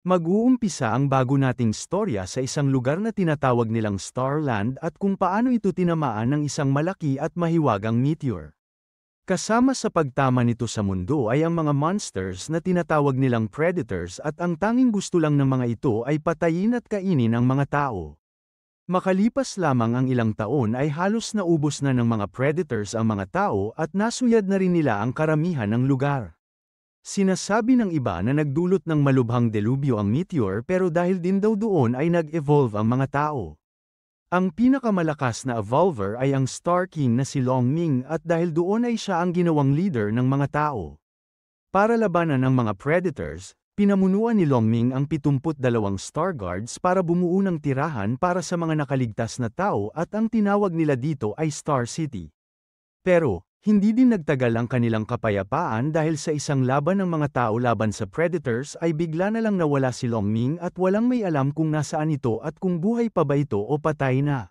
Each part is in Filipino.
Mag-uumpisa ang bago nating storya sa isang lugar na tinatawag nilang Starland at kung paano ito tinamaan ng isang malaki at mahiwagang meteor. Kasama sa pagtama nito sa mundo ay ang mga monsters na tinatawag nilang predators at ang tanging gusto lang ng mga ito ay patayin at kainin ang mga tao. Makalipas lamang ang ilang taon ay halos naubos na ng mga predators ang mga tao at nasuyad na rin nila ang karamihan ng lugar. Sinasabi ng iba na nagdulot ng malubhang delubyo ang meteor pero dahil din daw doon ay nag-evolve ang mga tao. Ang pinakamalakas na evolver ay ang Star King na si Long Ming at dahil doon ay siya ang ginawang leader ng mga tao. Para labanan ang mga predators, pinamunuan ni Long Ming ang 72 Star Guards para bumuo ng tirahan para sa mga nakaligtas na tao at ang tinawag nila dito ay Star City. Pero, hindi din nagtagal ang kanilang kapayapaan dahil sa isang laban ng mga tao laban sa predators ay bigla na lang nawala si Long Ming at walang may alam kung nasaan ito at kung buhay pa ba ito o patay na.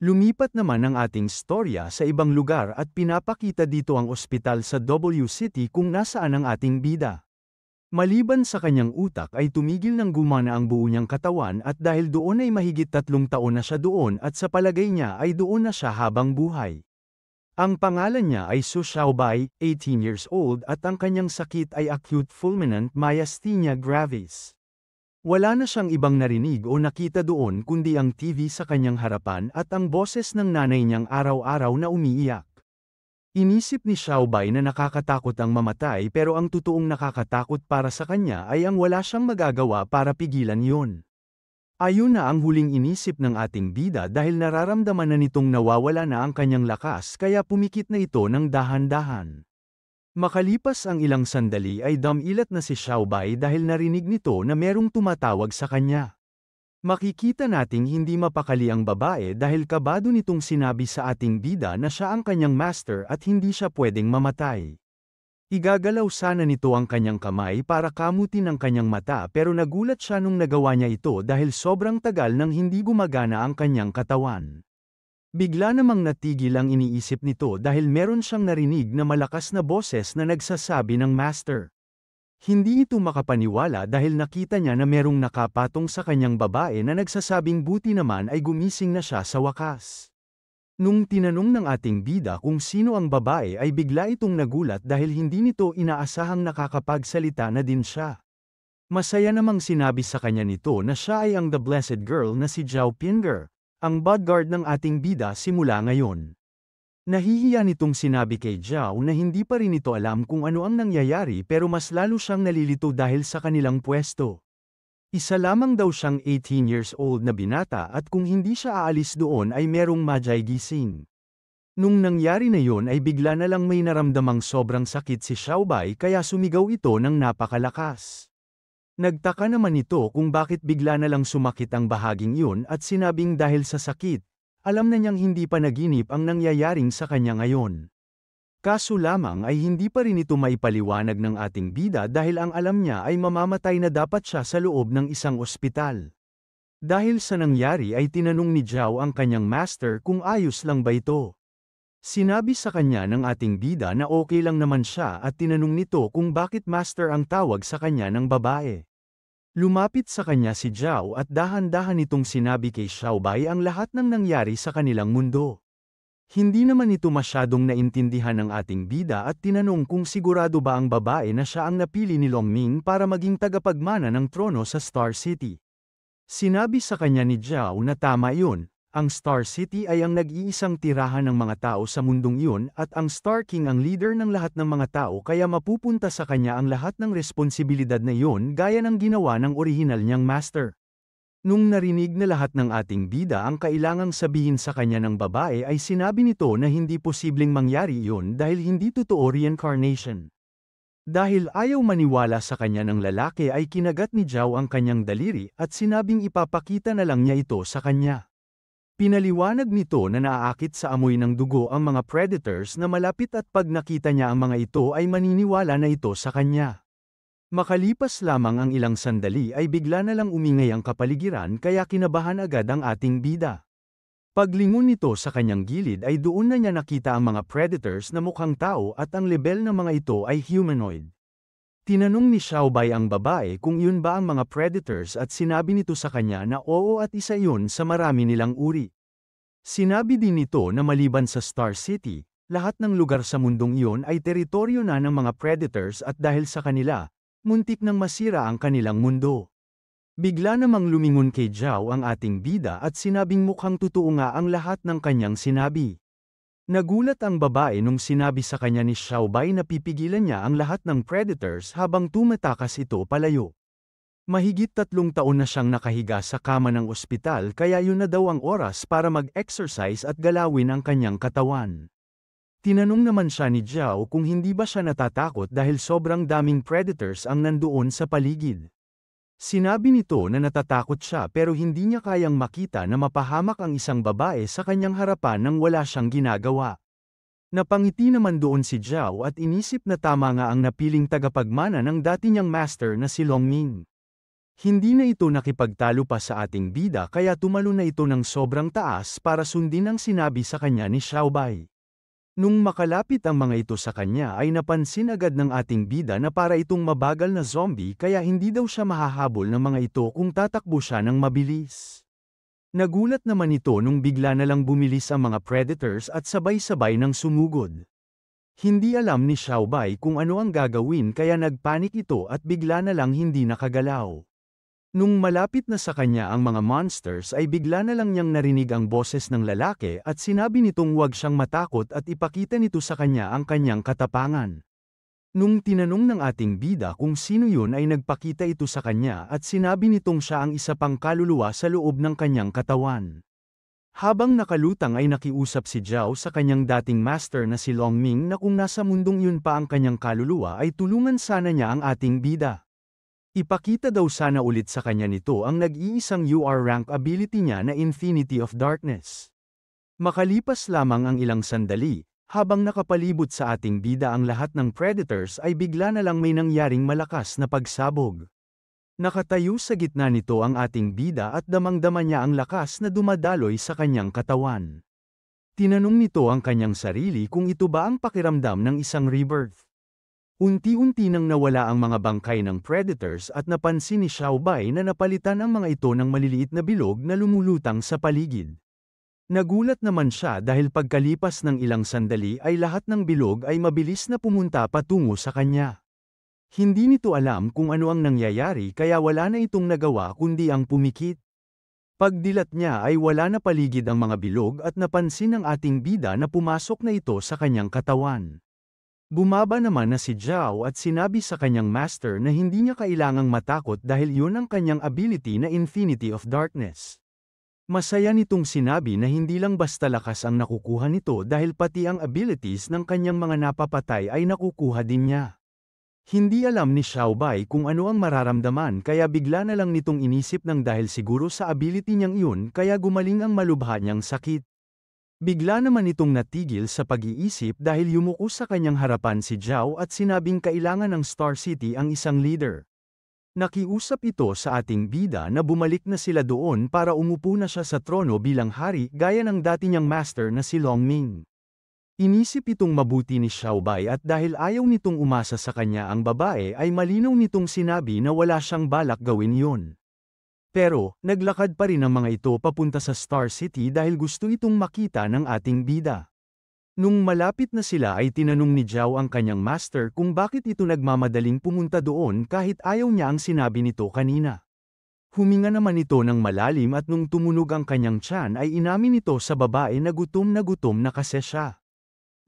Lumipat naman ang ating storya sa ibang lugar at pinapakita dito ang ospital sa W City kung nasaan ang ating bida. Maliban sa kanyang utak ay tumigil ng gumana ang buo niyang katawan at dahil doon ay mahigit 3 taon na siya doon at sa palagay niya ay doon na siya habang buhay. Ang pangalan niya ay Su Xiaobai, 18 years old at ang kanyang sakit ay acute fulminant myasthenia gravis. Wala na siyang ibang narinig o nakita doon kundi ang TV sa kanyang harapan at ang boses ng nanay niyang araw-araw na umiiyak. Inisip ni Xiaobai na nakakatakot ang mamatay pero ang totoong nakakatakot para sa kanya ay ang wala siyang magagawa para pigilan yun. Ayun na ang huling inisip ng ating bida dahil nararamdaman na nitong nawawala na ang kanyang lakas kaya pumikit na ito ng dahan-dahan. Makalipas ang ilang sandali ay damilat na si Xiaobai dahil narinig nito na merong tumatawag sa kanya. Makikita nating hindi mapakali ang babae dahil kabado nitong sinabi sa ating bida na siya ang kanyang master at hindi siya pwedeng mamatay. Igagalaw sana nito ang kanyang kamay para kamutin ang kanyang mata pero nagulat siya nung nagawa niya ito dahil sobrang tagal nang hindi gumagana ang kanyang katawan. Bigla namang natigil ang iniisip nito dahil meron siyang narinig na malakas na boses na nagsasabi ng master. Hindi ito makapaniwala dahil nakita niya na merong nakapatong sa kanyang babae na nagsasabing buti naman ay gumising na siya sa wakas. Nung tinanong ng ating bida kung sino ang babae ay bigla itong nagulat dahil hindi nito inaasahang nakakapagsalita na din siya. Masaya namang sinabi sa kanya nito na siya ay ang The Blessed Girl na si Zhao Pinger, ang bodyguard ng ating bida simula ngayon. Nahihiya nitong sinabi kay Zhao na hindi pa rin ito alam kung ano ang nangyayari pero mas lalo siyang nalilito dahil sa kanilang pwesto. Isa lamang daw siyang 18 years old na binata at kung hindi siya aalis doon ay merong majay gising. Nung nangyari na yon ay bigla na lang may naramdamang sobrang sakit si Xiaobai kaya sumigaw ito ng napakalakas. Nagtaka naman ito kung bakit bigla na lang sumakit ang bahaging yun at sinabing dahil sa sakit, alam na niyang hindi pa naginip ang nangyayaring sa kanya ngayon. Kaso lamang ay hindi pa rin ito maipaliwanag ng ating bida dahil ang alam niya ay mamamatay na dapat siya sa loob ng isang ospital. Dahil sa nangyari ay tinanong ni Zhao ang kanyang master kung ayos lang ba ito. Sinabi sa kanya ng ating bida na okay lang naman siya at tinanong nito kung bakit master ang tawag sa kanya ng babae. Lumapit sa kanya si Zhao at dahan-dahan itong sinabi kay Xiaobai ang lahat ng nangyari sa kanilang mundo. Hindi naman ito masyadong naintindihan ng ating bida at tinanong kung sigurado ba ang babae na siya ang napili ni Long Ming para maging tagapagmana ng trono sa Star City. Sinabi sa kanya ni Zhao na tama yun, ang Star City ay ang nag-iisang tirahan ng mga tao sa mundong yun at ang Star King ang leader ng lahat ng mga tao kaya mapupunta sa kanya ang lahat ng responsibilidad na yun gaya ng ginawa ng orihinal niyang master. Nung narinig na lahat ng ating bida ang kailangang sabihin sa kanya ng babae ay sinabi nito na hindi posibleng mangyari iyon dahil hindi totoo reincarnation. Dahil ayaw maniwala sa kanya ng lalaki ay kinagat ni Zhao ang kanyang daliri at sinabing ipapakita na lang niya ito sa kanya. Pinaliwanag nito na naaakit sa amoy ng dugo ang mga predators na malapit at pag nakita niya ang mga ito ay maniniwala na ito sa kanya. Makalipas lamang ang ilang sandali ay bigla na lang umingay ang kapaligiran kaya kinabahan agad ang ating bida. Paglingon nito sa kanyang gilid ay doon na niya nakita ang mga predators na mukhang tao at ang lebel ng mga ito ay humanoid. Tinanong ni Xiaobai ang babae kung yun ba ang mga predators at sinabi nito sa kanya na oo at isa yun sa marami nilang uri. Sinabi din nito na maliban sa Star City, lahat ng lugar sa mundong iyon ay teritoryo na ng mga predators at dahil sa kanila, muntik nang masira ang kanilang mundo. Bigla namang lumingon kay Zhao ang ating bida at sinabing mukhang totoo nga ang lahat ng kanyang sinabi. Nagulat ang babae nung sinabi sa kanya ni Xiaobai na pipigilan niya ang lahat ng predators habang tumatakas ito palayo. Mahigit 3 taon na siyang nakahiga sa kama ng ospital kaya yun na daw ang oras para mag-exercise at galawin ang kanyang katawan. Tinanong naman siya ni Zhao kung hindi ba siya natatakot dahil sobrang daming predators ang nandoon sa paligid. Sinabi nito na natatakot siya pero hindi niya kayang makita na mapahamak ang isang babae sa kanyang harapan nang wala siyang ginagawa. Napangiti naman doon si Zhao at inisip na tama nga ang napiling tagapagmana ng dati niyang master na si Longming. Hindi na ito nakipagtalo pa sa ating bida kaya tumalo na ito ng sobrang taas para sundin ang sinabi sa kanya ni Xiaobai. Nung makalapit ang mga ito sa kanya ay napansin agad ng ating bida na para itong mabagal na zombie kaya hindi daw siya mahahabol ng mga ito kung tatakbo siya ng mabilis. Nagulat naman ito nung bigla na lang bumilis ang mga predators at sabay-sabay nang sumugod. Hindi alam ni Xiaobai kung ano ang gagawin kaya nagpanik ito at bigla na lang hindi nakagalaw. Nung malapit na sa kanya ang mga monsters ay bigla na lang niyang narinig ang boses ng lalaki at sinabi nitong huwag siyang matakot at ipakita nito sa kanya ang kanyang katapangan. Nung tinanong ng ating bida kung sino yun ay nagpakita ito sa kanya at sinabi nitong siya ang isa pang kaluluwa sa loob ng kanyang katawan. Habang nakalutang ay nakiusap si Zhao sa kanyang dating master na si Longming na kung nasa mundong yun pa ang kanyang kaluluwa ay tulungan sana niya ang ating bida. Ipakita daw sana ulit sa kanya nito ang nag-iisang UR rank ability niya na Infinity of Darkness. Makalipas lamang ang ilang sandali, habang nakapalibot sa ating bida ang lahat ng predators ay bigla na lang may nangyaring malakas na pagsabog. Nakatayo sa gitna nito ang ating bida at damang-dama niya ang lakas na dumadaloy sa kanyang katawan. Tinanong nito ang kanyang sarili kung ito ba ang pakiramdam ng isang rebirth. Unti-unti nang nawala ang mga bangkay ng predators at napansin ni Xiaobai na napalitan ang mga ito ng maliliit na bilog na lumulutang sa paligid. Nagulat naman siya dahil pagkalipas ng ilang sandali ay lahat ng bilog ay mabilis na pumunta patungo sa kanya. Hindi nito alam kung ano ang nangyayari kaya wala na itong nagawa kundi ang pumikit. Pagdilat niya ay wala na paligid ang mga bilog at napansin ng ating bida na pumasok na ito sa kanyang katawan. Bumaba naman na si Zhao at sinabi sa kanyang master na hindi niya kailangang matakot dahil yun ang kanyang ability na Infinity of Darkness. Masaya nitong sinabi na hindi lang basta lakas ang nakukuha nito dahil pati ang abilities ng kanyang mga napapatay ay nakukuha din niya. Hindi alam ni Xiaobai kung ano ang mararamdaman kaya bigla na lang nitong inisip ng dahil siguro sa ability niyang iyon kaya gumaling ang malubha niyang sakit. Bigla naman itong natigil sa pag-iisip dahil yumuko sa kanyang harapan si Zhao at sinabing kailangan ng Star City ang isang leader. Nakiusap ito sa ating bida na bumalik na sila doon para umupo na siya sa trono bilang hari gaya ng dati niyang master na si Longming. Inisip itong mabuti ni Xiaobai at dahil ayaw nitong umasa sa kanya ang babae ay malinaw nitong sinabi na wala siyang balak gawin yun. Pero, naglakad pa rin ang mga ito papunta sa Star City dahil gusto itong makita ng ating bida. Nung malapit na sila ay tinanong ni Zhao ang kanyang master kung bakit ito nagmamadaling pumunta doon kahit ayaw niya ang sinabi nito kanina. Huminga naman ito ng malalim at nung tumunog ang kanyang tiyan ay inamin nito sa babae na gutom na kasi siya.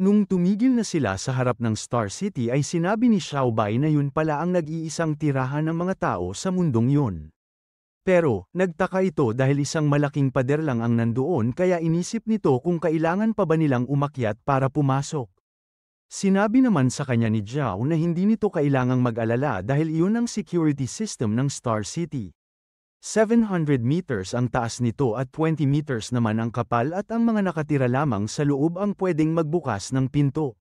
Nung tumigil na sila sa harap ng Star City ay sinabi ni Xiaobai na yun pala ang nag-iisang tirahan ng mga tao sa mundong yun. Pero, nagtaka ito dahil isang malaking pader lang ang nandoon kaya inisip nito kung kailangan pa ba nilang umakyat para pumasok. Sinabi naman sa kanya ni Zhao na hindi nito kailangang mag-alala dahil iyon ang security system ng Star City. 700 meters ang taas nito at 20 meters naman ang kapal at ang mga nakatira lamang sa loob ang pwedeng magbukas ng pinto.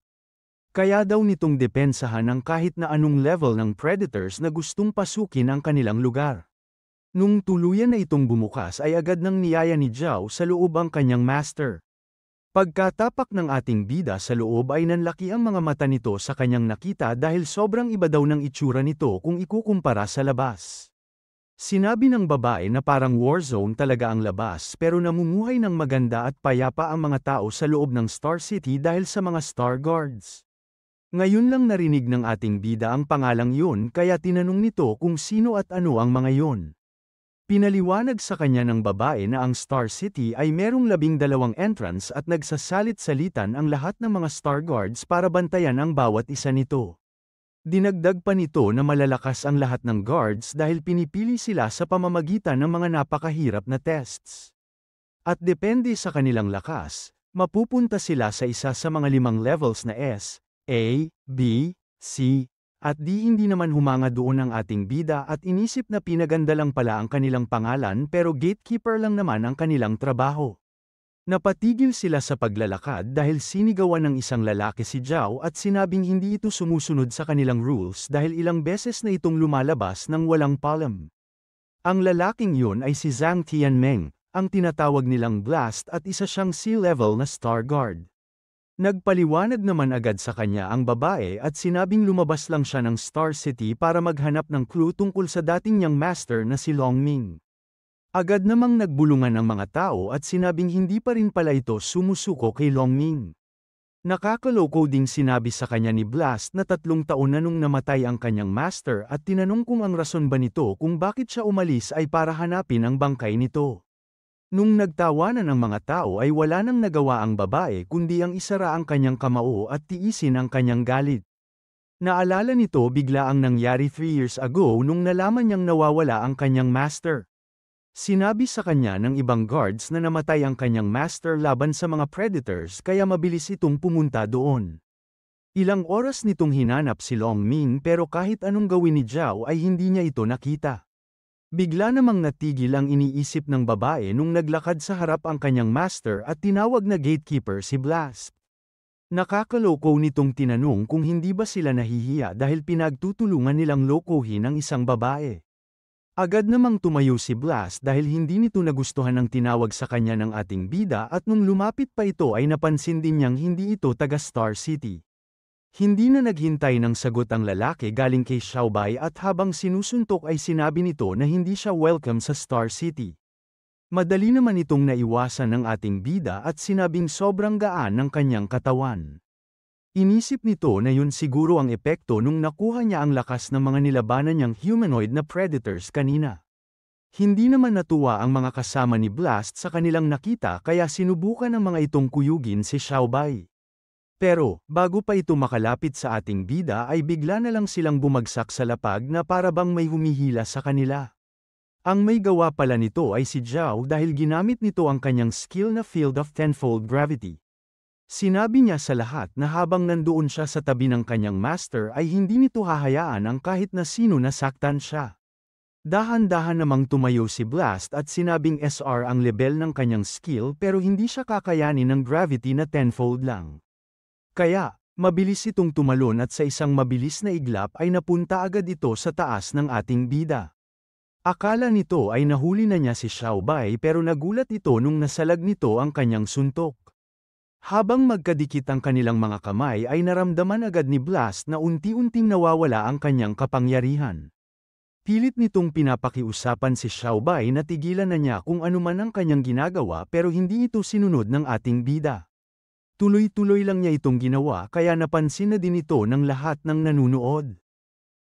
Kaya daw nitong depensahan ang kahit na anong level ng predators na gustong pasukin ang kanilang lugar. Nung tuluyan na itong bumukas ay agad nang niyaya ni Zhao sa loob ang kanyang master. Pagkatapak ng ating bida sa loob ay nanlaki ang mga mata nito sa kanyang nakita dahil sobrang iba daw ng itsura nito kung ikukumpara sa labas. Sinabi ng babae na parang war zone talaga ang labas pero namumuhay ng maganda at payapa ang mga tao sa loob ng Star City dahil sa mga Star Guards. Ngayon lang narinig ng ating bida ang pangalang yun kaya tinanong nito kung sino at ano ang mga yun. Pinaliwanag sa kanya ng babae na ang Star City ay merong 12 entrance at nagsasalit-salitan ang lahat ng mga Star Guards para bantayan ang bawat isa nito. Dinagdag pa nito na malalakas ang lahat ng guards dahil pinipili sila sa pamamagitan ng mga napakahirap na tests. At depende sa kanilang lakas, mapupunta sila sa isa sa mga 5 levels na S, A, B, C, at D. Hindi naman humanga doon ang ating bida at inisip na pinaganda lang pala ang kanilang pangalan pero gatekeeper lang naman ang kanilang trabaho. Napatigil sila sa paglalakad dahil sinigawan ng isang lalaki si Zhao at sinabing hindi ito sumusunod sa kanilang rules dahil ilang beses na itong lumalabas ng walang palm. Ang lalaking yun ay si Zhang Tianmeng, ang tinatawag nilang Blast at isa siyang C-level na Star Guard. Nagpaliwanag naman agad sa kanya ang babae at sinabing lumabas lang siya ng Star City para maghanap ng clue tungkol sa dating niyang master na si Longming. Agad namang nagbulungan ang mga tao at sinabing hindi pa rin pala ito sumusuko kay Longming. Nakakaloko ding sinabi sa kanya ni Blast na 3 taon na nung namatay ang kanyang master at tinanong kung ang rason ba nito kung bakit siya umalis ay para hanapin ang bangkay nito. Nung nagtawanan ang mga tao ay wala nang nagawa ang babae kundi ang isara ang kanyang kamao at tiisin ang kanyang galit. Naalala nito bigla ang nangyari 3 years ago nung nalaman niyang nawawala ang kanyang master. Sinabi sa kanya ng ibang guards na namatay ang kanyang master laban sa mga predators kaya mabilis itong pumunta doon. Ilang oras nitong hinanap si Longming pero kahit anong gawin ni Zhao ay hindi niya ito nakita. Bigla namang natigil ang iniisip ng babae nung naglakad sa harap ang kanyang master at tinawag na gatekeeper si Blast. Nakakaloko nitong tinanong kung hindi ba sila nahihiya dahil pinagtutulungan nilang lokohin ang isang babae. Agad namang tumayo si Blast dahil hindi nito nagustuhan ang tinawag sa kanya ng ating bida at nung lumapit pa ito ay napansin din niyang hindi ito taga Star City. Hindi na naghintay ng sagot ang lalaki galing kay Xiaobai at habang sinusuntok ay sinabi nito na hindi siya welcome sa Star City. Madali naman itong naiwasan ng ating bida at sinabing sobrang gaan ng kanyang katawan. Inisip nito na yun siguro ang epekto nung nakuha niya ang lakas ng mga nilabanan niyang humanoid na predators kanina. Hindi naman natuwa ang mga kasama ni Blast sa kanilang nakita kaya sinubukan ng mga itong kuyugin si Xiaobai. Pero, bago pa ito makalapit sa ating bida ay bigla na lang silang bumagsak sa lapag na para bang may humihila sa kanila. Ang may gawa pala nito ay si Zhao dahil ginamit nito ang kanyang skill na Field of Tenfold Gravity. Sinabi niya sa lahat na habang nandoon siya sa tabi ng kanyang master ay hindi nito hahayaan ang kahit na sino na saktan siya. Dahan-dahan namang tumayo si Blast at sinabing SR ang level ng kanyang skill pero hindi siya kakayanin ng gravity na tenfold lang. Kaya, mabilis itong tumalon at sa isang mabilis na iglap ay napunta agad ito sa taas ng ating bida. Akala nito ay nahuli na niya si Xiaobai pero nagulat ito nung nasalag nito ang kanyang suntok. Habang magkadikit ang kanilang mga kamay ay naramdaman agad ni Blast na unti-unting nawawala ang kanyang kapangyarihan. Pilit nitong pinapakiusapan si Xiaobai na tigilan na niya kung ano man ang kanyang ginagawa pero hindi ito sinunod ng ating bida. Tuloy-tuloy lang niya itong ginawa kaya napansin na din ito ng lahat ng nanunood.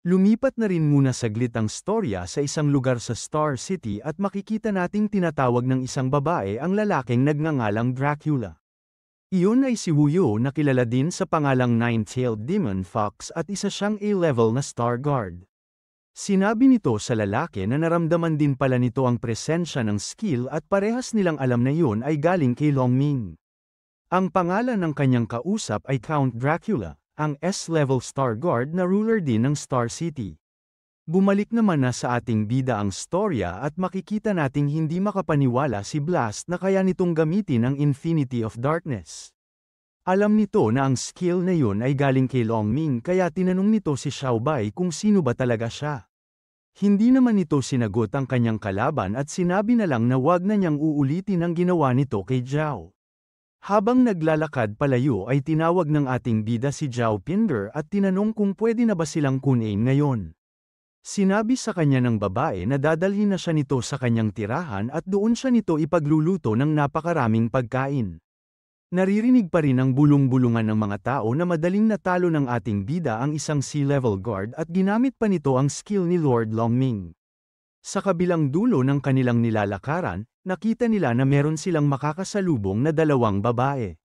Lumipat na rin muna saglit ang storya sa isang lugar sa Star City at makikita nating tinatawag ng isang babae ang lalaking nagngangalang Dracula. Iyon ay si Wuyo na kilala din sa pangalang Nine-Tailed Demon Fox at isa siyang A-level na Star Guard. Sinabi nito sa lalaki na naramdaman din pala nito ang presensya ng skill at parehas nilang alam na iyon ay galing kay Longming. Ang pangalan ng kanyang kausap ay Count Dracula, ang S-level Star Guard na ruler din ng Star City. Bumalik naman na sa ating bida ang storya at makikita nating hindi makapaniwala si Blast na kaya nitong gamitin ang Infinity of Darkness. Alam nito na ang skill na yun ay galing kay Longming kaya tinanong nito si Xiaobai kung sino ba talaga siya. Hindi naman nito sinagot ang kanyang kalaban at sinabi na lang na wag na niyang uulitin ang ginawa nito kay Zhao. Habang naglalakad palayo ay tinawag ng ating bida si Zhao Pinder at tinanong kung pwede na ba silang kunin ngayon. Sinabi sa kanya ng babae na dadalhin na siya nito sa kanyang tirahan at doon siya nito ipagluluto ng napakaraming pagkain. Naririnig pa rin ang bulong-bulungan ng mga tao na madaling natalo ng ating bida ang isang sea-level guard at ginamit pa nito ang skill ni Lord Longming. Sa kabilang dulo ng kanilang nilalakaran, nakita nila na meron silang makakasalubong na dalawang babae.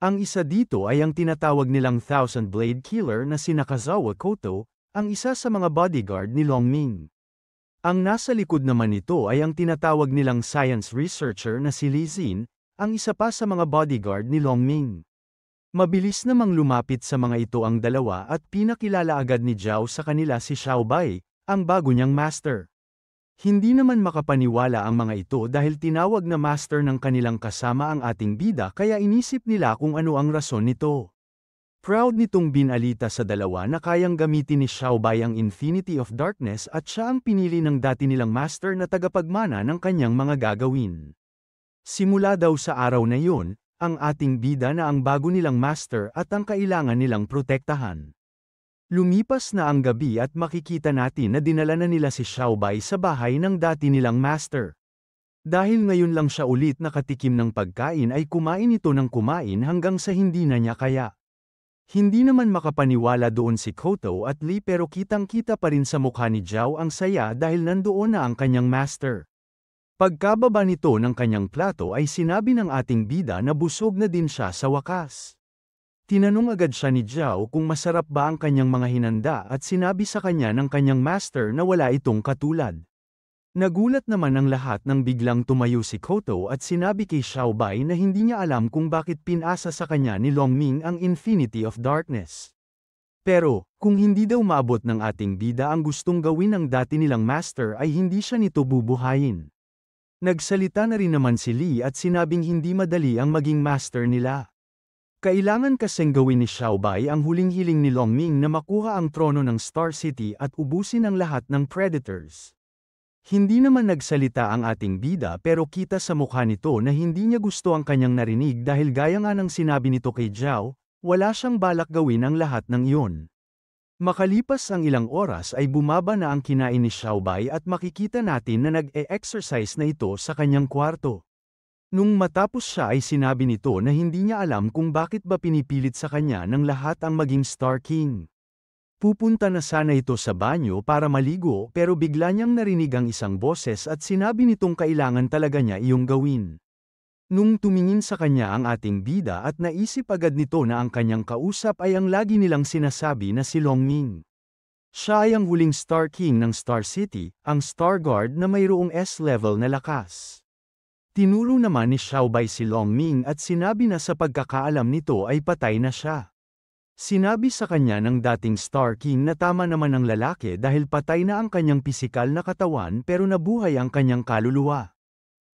Ang isa dito ay ang tinatawag nilang Thousand Blade Killer na si Nakazawa Koto, ang isa sa mga bodyguard ni Longming. Ang nasa likod naman nito ay ang tinatawag nilang science researcher na si Li Xin, ang isa pa sa mga bodyguard ni Longming. Mabilis namang lumapit sa mga ito ang dalawa at pinakilala agad ni Zhao sa kanila si Xiao Bai, ang bago niyang master. Hindi naman makapaniwala ang mga ito dahil tinawag na master ng kanilang kasama ang ating bida kaya inisip nila kung ano ang rason nito. Proud nitong binalita sa dalawa na kayang gamitin ni Xiao Bai ang Infinity of Darkness at siya ang pinili ng dati nilang master na tagapagmana ng kanyang mga gagawin. Simula daw sa araw na yun, ang ating bida na ang bago nilang master at ang kailangan nilang protektahan. Lumipas na ang gabi at makikita natin na dinala na nila si Xiao Bai sa bahay ng dati nilang master. Dahil ngayon lang siya ulit nakatikim ng pagkain ay kumain ito ng kumain hanggang sa hindi na niya kaya. Hindi naman makapaniwala doon si Koto at Lee pero kitang-kita pa rin sa mukha ni Zhao ang saya dahil nandoon na ang kanyang master. Pagkababa nito ng kanyang plato ay sinabi ng ating bida na busog na din siya sa wakas. Tinanong agad siya ni Zhao kung masarap ba ang kanyang mga hinanda at sinabi sa kanya ng kanyang master na wala itong katulad. Nagulat naman ang lahat nang biglang tumayo si Koto at sinabi kay Xiao Bai na hindi niya alam kung bakit pinasa sa kanya ni Longming ang Infinity of Darkness. Pero, kung hindi daw maabot ng ating bida ang gustong gawin ng dati nilang master ay hindi siya nito bubuhayin. Nagsalita na rin naman si Lee at sinabing hindi madali ang maging master nila. Kailangan kasing gawin ni Xiao Bai ang huling hiling ni Longming na makuha ang trono ng Star City at ubusin ang lahat ng Predators. Hindi naman nagsalita ang ating bida pero kita sa mukha nito na hindi niya gusto ang kanyang narinig dahil gaya nga ng sinabi nito kay Zhao, wala siyang balak gawin ang lahat ng iyon. Makalipas ang ilang oras ay bumaba na ang kinain ni Xiao Bai at makikita natin na nag-e-exercise na ito sa kanyang kwarto. Nung matapos siya ay sinabi nito na hindi niya alam kung bakit ba pinipilit sa kanya ng lahat ang maging Star King. Pupunta na sana ito sa banyo para maligo pero bigla niyang narinig ang isang boses at sinabi nitong kailangan talaga niya iyong gawin. Nung tumingin sa kanya ang ating bida at naisip agad nito na ang kanyang kausap ay ang lagi nilang sinasabi na si Longming. Siya ay ang huling Star King ng Star City, ang Star Guard na mayroong S-level na lakas. Tinuro naman ni Xiao Bai si Longming at sinabi na sa pagkakaalam nito ay patay na siya. Sinabi sa kanya ng dating Star King na tama naman ang lalaki dahil patay na ang kanyang pisikal na katawan pero nabuhay ang kanyang kaluluwa.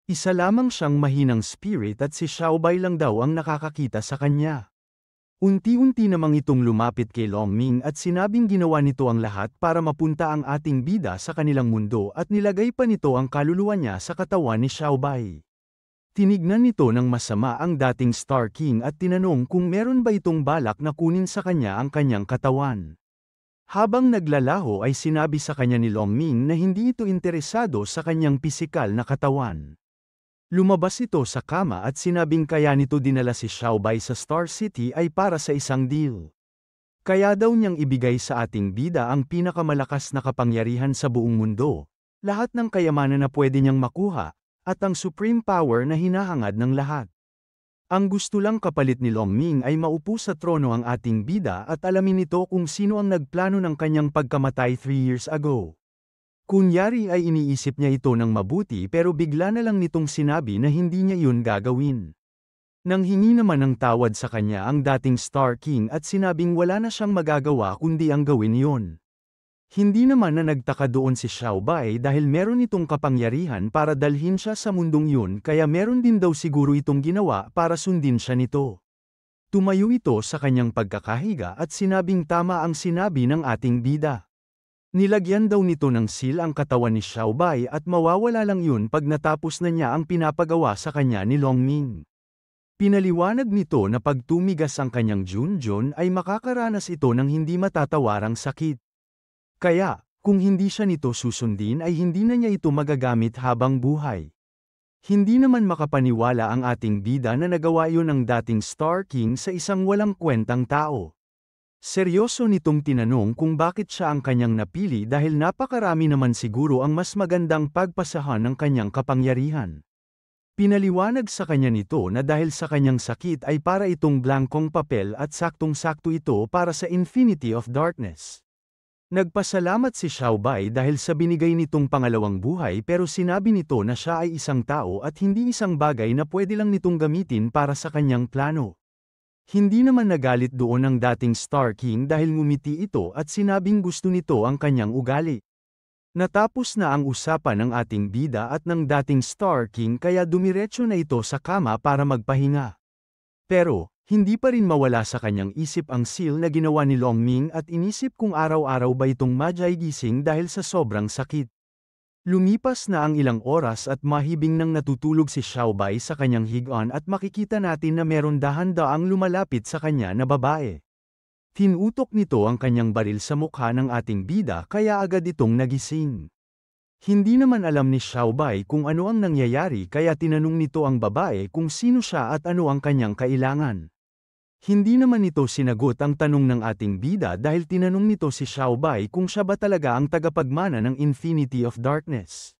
Isa lamang siyang mahinang spirit at si Xiao Bai lang daw ang nakakakita sa kanya. Unti-unti namang itong lumapit kay Longming at sinabing ginawa nito ang lahat para mapunta ang ating bida sa kanilang mundo at nilagay pa nito ang kaluluwa niya sa katawan ni Xiao Bai. Tinignan nito ng masama ang dating Star King at tinanong kung meron ba itong balak na kunin sa kanya ang kanyang katawan. Habang naglalaho ay sinabi sa kanya ni Longming na hindi ito interesado sa kanyang pisikal na katawan. Lumabas ito sa kama at sinabing kaya nito dinala si Xiao Bai sa Star City ay para sa isang deal. Kaya daw niyang ibigay sa ating bida ang pinakamalakas na kapangyarihan sa buong mundo, lahat ng kayamanan na pwede niyang makuha, at ang supreme power na hinahangad ng lahat. Ang gusto lang kapalit ni Longming ay maupo sa trono ang ating bida at alamin nito kung sino ang nagplano ng kanyang pagkamatay 3 years ago. Kunyari ay iniisip niya ito ng mabuti pero bigla na lang nitong sinabi na hindi niya yun gagawin. Nanghingi naman ng tawad sa kanya ang dating Star King at sinabing wala na siyang magagawa kundi ang gawin yun. Hindi naman na nagtaka doon si Xiao Bai dahil meron itong kapangyarihan para dalhin siya sa mundong yun kaya meron din daw siguro itong ginawa para sundin siya nito. Tumayo ito sa kanyang pagkakahiga at sinabing tama ang sinabi ng ating bida. Nilagyan daw nito ng seal ang katawan ni Xiao Bai at mawawala lang yun pag natapos na niya ang pinapagawa sa kanya ni Longming. Pinaliwanag nito na pag tumigas ang kanyang Junjun ay makakaranas ito ng hindi matatawarang sakit. Kaya, kung hindi siya nito susundin ay hindi na niya ito magagamit habang buhay. Hindi naman makapaniwala ang ating bida na nagawa iyon ng dating Star King sa isang walang kwentang tao. Seryoso nitong tinanong kung bakit siya ang kanyang napili dahil napakarami naman siguro ang mas magandang pagpasahan ng kanyang kapangyarihan. Pinaliwanag sa kanya nito na dahil sa kanyang sakit ay para itong blankong papel at saktong-sakto ito para sa Infinity of Darkness. Nagpasalamat si Xiaobai dahil sa binigay nitong pangalawang buhay pero sinabi nito na siya ay isang tao at hindi isang bagay na pwede lang nitong gamitin para sa kanyang plano. Hindi naman nagalit doon ang dating Star King dahil ngumiti ito at sinabing gusto nito ang kanyang ugali. Natapos na ang usapan ng ating bida at ng dating Star King kaya dumiretso na ito sa kama para magpahinga. Pero, hindi pa rin mawala sa kanyang isip ang seal na ginawa ni Longming at inisip kung araw-araw ba itong gising dahil sa sobrang sakit. Lumipas na ang ilang oras at mahibing nang natutulog si Xiaobai sa kanyang higaan at makikita natin na meron dahan-daang lumalapit sa kanya na babae. Tinutok nito ang kanyang baril sa mukha ng ating bida kaya agad itong nagising. Hindi naman alam ni Xiaobai kung ano ang nangyayari kaya tinanong nito ang babae kung sino siya at ano ang kanyang kailangan. Hindi naman nito sinagot ang tanong ng ating bida dahil tinanong nito si Xiaobai kung siya ba talaga ang tagapagmana ng Infinity of Darkness.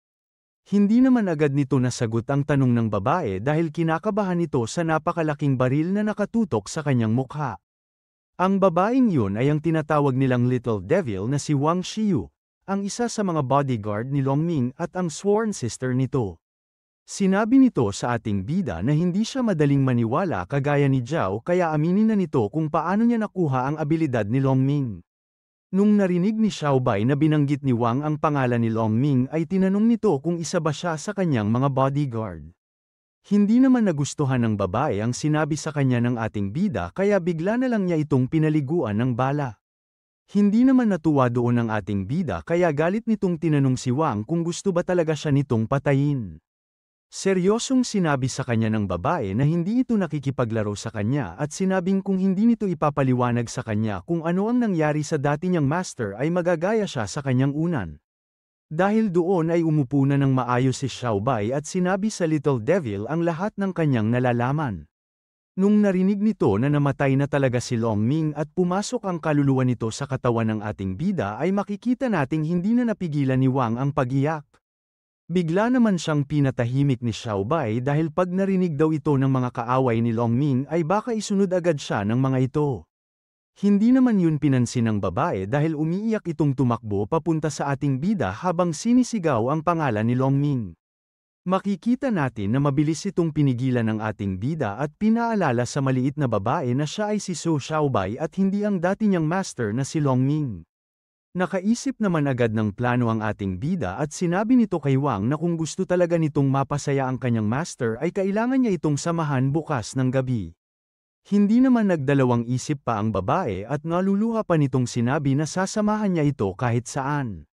Hindi naman agad nito nasagot ang tanong ng babae dahil kinakabahan ito sa napakalaking baril na nakatutok sa kanyang mukha. Ang babaeng yun ay ang tinatawag nilang Little Devil na si Wang Xiyu, ang isa sa mga bodyguard ni Longming at ang sworn sister nito. Sinabi nito sa ating bida na hindi siya madaling maniwala kagaya ni Zhao kaya aminin na nito kung paano niya nakuha ang abilidad ni Longming. Nung narinig ni Xiaobai na binanggit ni Wang ang pangalan ni Longming ay tinanong nito kung isa ba siya sa kanyang mga bodyguard. Hindi naman nagustuhan ng babae ang sinabi sa kanya ng ating bida kaya bigla na lang niya itong pinaliguan ng bala. Hindi naman natuwa doon ang ating bida kaya galit nitong tinanong si Wang kung gusto ba talaga siya nitong patayin. Seryosong sinabi sa kanya ng babae na hindi ito nakikipaglaro sa kanya at sinabing kung hindi nito ipapaliwanag sa kanya kung ano ang nangyari sa dati niyang master ay magagaya siya sa kanyang unan. Dahil doon ay umupo na ng maayos si Xiaobai at sinabi sa Little Devil ang lahat ng kanyang nalalaman. Nung narinig nito na namatay na talaga si Longming at pumasok ang kaluluwa nito sa katawan ng ating bida ay makikita nating hindi na napigilan ni Wang ang pag-iyak. Bigla naman siyang pinatahimik ni Xiaobai dahil pag narinig daw ito ng mga kaaway ni Longming ay baka isunod agad siya ng mga ito. Hindi naman yun pinansin ng babae dahil umiiyak itong tumakbo papunta sa ating bida habang sinisigaw ang pangalan ni Longming. Makikita natin na mabilis itong pinigilan ng ating bida at pinaalala sa maliit na babae na siya ay si Su Xiaobai at hindi ang dati niyang master na si Longming. Nakaisip naman agad ng plano ang ating bida at sinabi nito kay Wang na kung gusto talaga nitong mapasaya ang kanyang master ay kailangan niya itong samahan bukas ng gabi. Hindi naman nagdalawang isip pa ang babae at naluluha pa nitong sinabi na sasamahan niya ito kahit saan.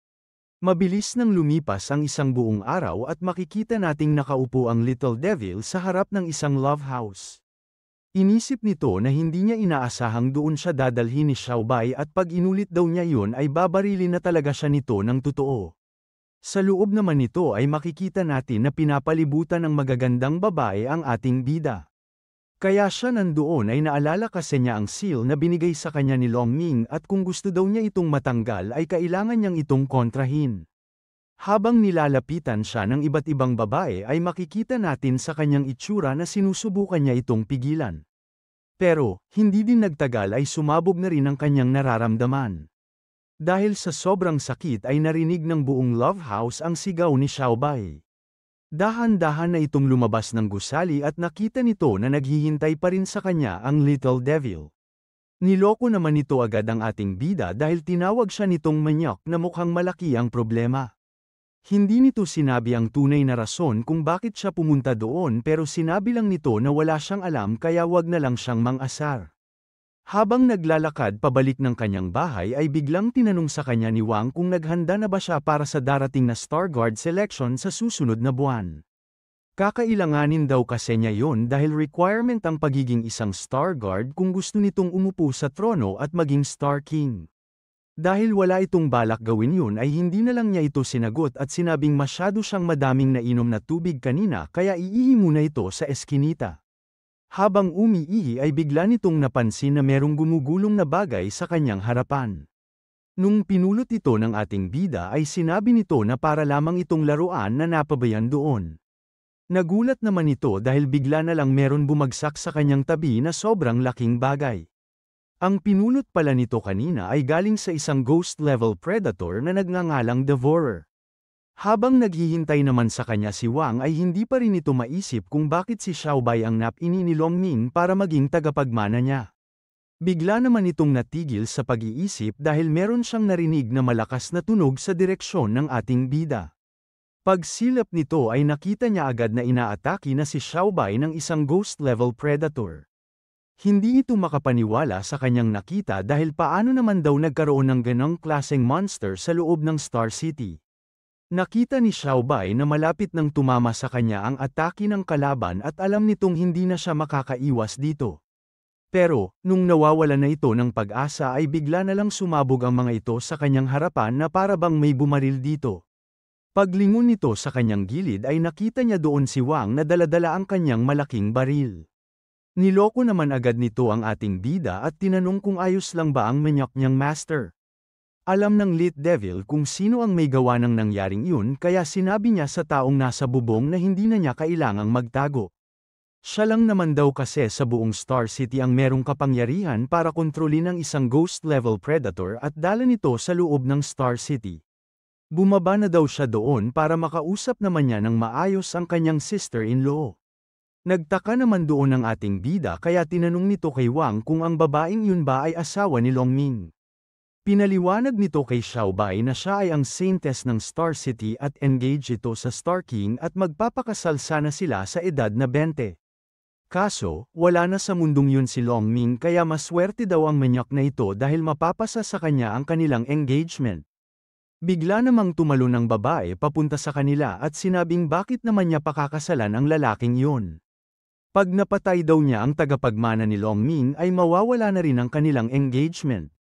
Mabilis nang lumipas ang isang buong araw at makikita nating nakaupo ang Little Devil sa harap ng isang love house. Inisip nito na hindi niya inaasahang doon siya dadalhin ni Xiaobai at pag inulit daw niya yun ay babarilin na talaga siya nito ng totoo. Sa loob naman nito ay makikita natin na pinapalibutan ng magagandang babae ang ating bida. Kaya siya nandoon ay naalala kasi niya ang seal na binigay sa kanya ni Longming at kung gusto daw niya itong matanggal ay kailangan niyang itong kontrahin. Habang nilalapitan siya ng iba't ibang babae ay makikita natin sa kanyang itsura na sinusubukan niya itong pigilan. Pero, hindi din nagtagal ay sumabog na rin ang kanyang nararamdaman. Dahil sa sobrang sakit ay narinig ng buong love house ang sigaw ni Xiaobai. Dahan-dahan na itong lumabas ng gusali at nakita nito na naghihintay pa rin sa kanya ang Little Devil. Niloko naman nito agad ang ating bida dahil tinawag siya nitong manyak na mukhang malaki ang problema. Hindi nito sinabi ang tunay na rason kung bakit siya pumunta doon pero sinabi lang nito na wala siyang alam kaya wag na lang siyang mang-asar. Habang naglalakad pabalik ng kanyang bahay ay biglang tinanong sa kanya ni Wang kung naghanda na ba siya para sa darating na Star Guard selection sa susunod na buwan. Kakailanganin daw kasi niya yon dahil requirement ang pagiging isang Star Guard kung gusto nitong umupo sa trono at maging Star King. Dahil wala itong balak gawin yun ay hindi na lang niya ito sinagot at sinabing masyado siyang madaming nainom na tubig kanina kaya iihi muna ito sa eskinita. Habang umiihi ay bigla nitong napansin na merong gumugulong na bagay sa kanyang harapan. Nung pinulot ito ng ating bida ay sinabi nito na para lamang itong laruan na napabayan doon. Nagulat naman ito dahil bigla na lang meron bumagsak sa kanyang tabi na sobrang laking bagay. Ang pinulot pala nito kanina ay galing sa isang ghost-level predator na nagngangalang Devourer. Habang naghihintay naman sa kanya si Wang ay hindi pa rin ito maisip kung bakit si Xiaobai ang napini ni Longming para maging tagapagmana niya. Bigla naman itong natigil sa pag-iisip dahil meron siyang narinig na malakas na tunog sa direksyon ng ating bida. Pagsilap nito ay nakita niya agad na inaatake na si Xiaobai ng isang ghost-level predator. Hindi ito makapaniwala sa kanyang nakita dahil paano naman daw nagkaroon ng ganong klaseng monster sa loob ng Star City. Nakita ni Xiaobai na malapit nang tumama sa kanya ang atake ng kalaban at alam nitong hindi na siya makakaiwas dito. Pero, nung nawawala na ito ng pag-asa ay bigla na lang sumabog ang mga ito sa kanyang harapan na para bang may bumaril dito. Paglingon nito sa kanyang gilid ay nakita niya doon si Wang na dala-dala ang kanyang malaking baril. Niloko naman agad nito ang ating bida at tinanong kung ayos lang ba ang manyak niyang master. Alam ng Lit Devil kung sino ang may gawa ng nangyaring yun kaya sinabi niya sa taong nasa bubong na hindi na niya kailangang magtago. Siya lang naman daw kasi sa buong Star City ang merong kapangyarihan para kontrolin ang isang ghost-level predator at dala nito sa loob ng Star City. Bumaba na daw siya doon para makausap naman niya ng maayos ang kanyang sister-in-law. Nagtaka naman doon ang ating bida kaya tinanong nito kay Wang kung ang babaeng yun ba ay asawa ni Longming. Pinaliwanag nito kay Xiaobai na siya ay ang saintess ng Star City at engaged ito sa Star King at magpapakasal sana sila sa edad na 20. Kaso, wala na sa mundong yun si Longming kaya maswerte daw ang manyak na ito dahil mapapasa sa kanya ang kanilang engagement. Bigla namang tumalo ng babae papunta sa kanila at sinabing bakit naman niya pakakasalan ang lalaking yun. Pag napatay daw niya ang tagapagmana ni Longming ay mawawala na rin ang kanilang engagement.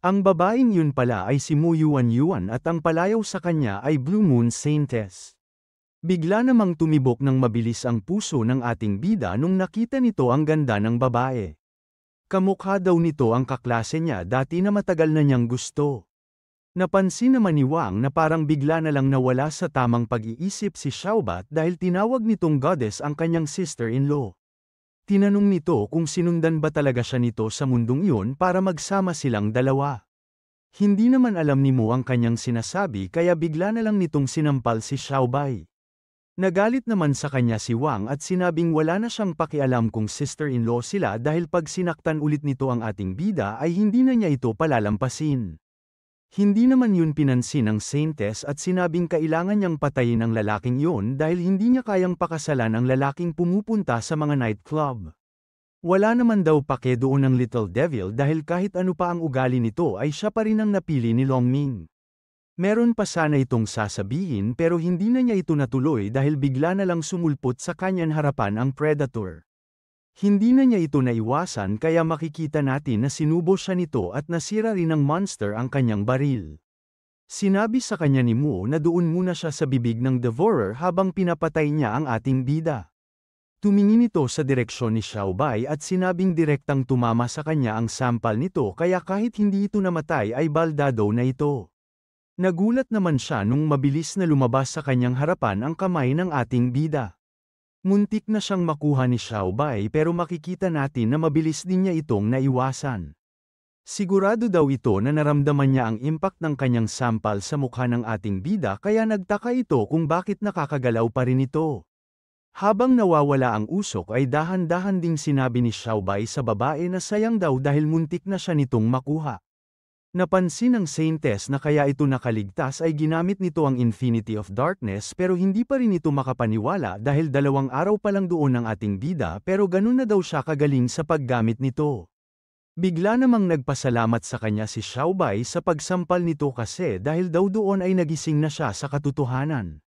Ang babaeng yun pala ay si Mu Yuan at ang palayaw sa kanya ay Blue Moon Saintess. Bigla namang tumibok ng mabilis ang puso ng ating bida nung nakita nito ang ganda ng babae. Kamukha daw nito ang kaklase niya dati na matagal na niyang gusto. Napansin naman ni Wang na parang bigla na lang nawala sa tamang pag-iisip si Xiaobat dahil tinawag nitong goddess ang kanyang sister-in-law. Tinanong nito kung sinundan ba talaga siya nito sa mundong iyon para magsama silang dalawa. Hindi naman alam ni Mu ang kanyang sinasabi kaya bigla na lang nitong sinampal si Xiaobai. Nagalit naman sa kanya si Wang at sinabing wala na siyang pakialam kung sister-in-law sila dahil pag sinaktan ulit nito ang ating bida ay hindi na niya ito palalampasin. Hindi naman yun pinansin ng saintess at sinabing kailangan niyang patayin ang lalaking yun dahil hindi niya kayang pakasalan ang lalaking pumupunta sa mga nightclub. Wala naman daw pake doon ng Little Devil dahil kahit ano pa ang ugali nito ay siya pa rin ang napili ni Longming. Meron pa sana itong sasabihin pero hindi na niya ito natuloy dahil bigla na lang sumulpot sa kanyang harapan ang predator. Hindi na niya ito naiwasan kaya makikita natin na sinubo siya nito at nasira rin ng monster ang kanyang baril. Sinabi sa kanya ni Mu na doon muna siya sa bibig ng Devourer habang pinapatay niya ang ating bida. Tumingin ito sa direksyon ni Xiaobai at sinabing direktang tumama sa kanya ang sampal nito kaya kahit hindi ito namatay ay baldado na ito. Nagulat naman siya nung mabilis na lumabas sa kanyang harapan ang kamay ng ating bida. Muntik na siyang makuha ni Xiaobai pero makikita natin na mabilis din niya itong naiwasan. Sigurado daw ito na naramdaman niya ang impact ng kanyang sampal sa mukha ng ating bida kaya nagtaka ito kung bakit nakakagalaw pa rin ito. Habang nawawala ang usok ay dahan-dahan ding sinabi ni Xiaobai sa babae na sayang daw dahil muntik na siya nitong makuha. Napansin ng saintess na kaya ito nakaligtas ay ginamit nito ang Infinity of Darkness pero hindi pa rin ito makapaniwala dahil 2 araw pa lang doon ang ating bida pero ganun na daw siya kagaling sa paggamit nito. Bigla namang nagpasalamat sa kanya si Xiaobai sa pagsampal nito kasi dahil daw doon ay nagising na siya sa katotohanan.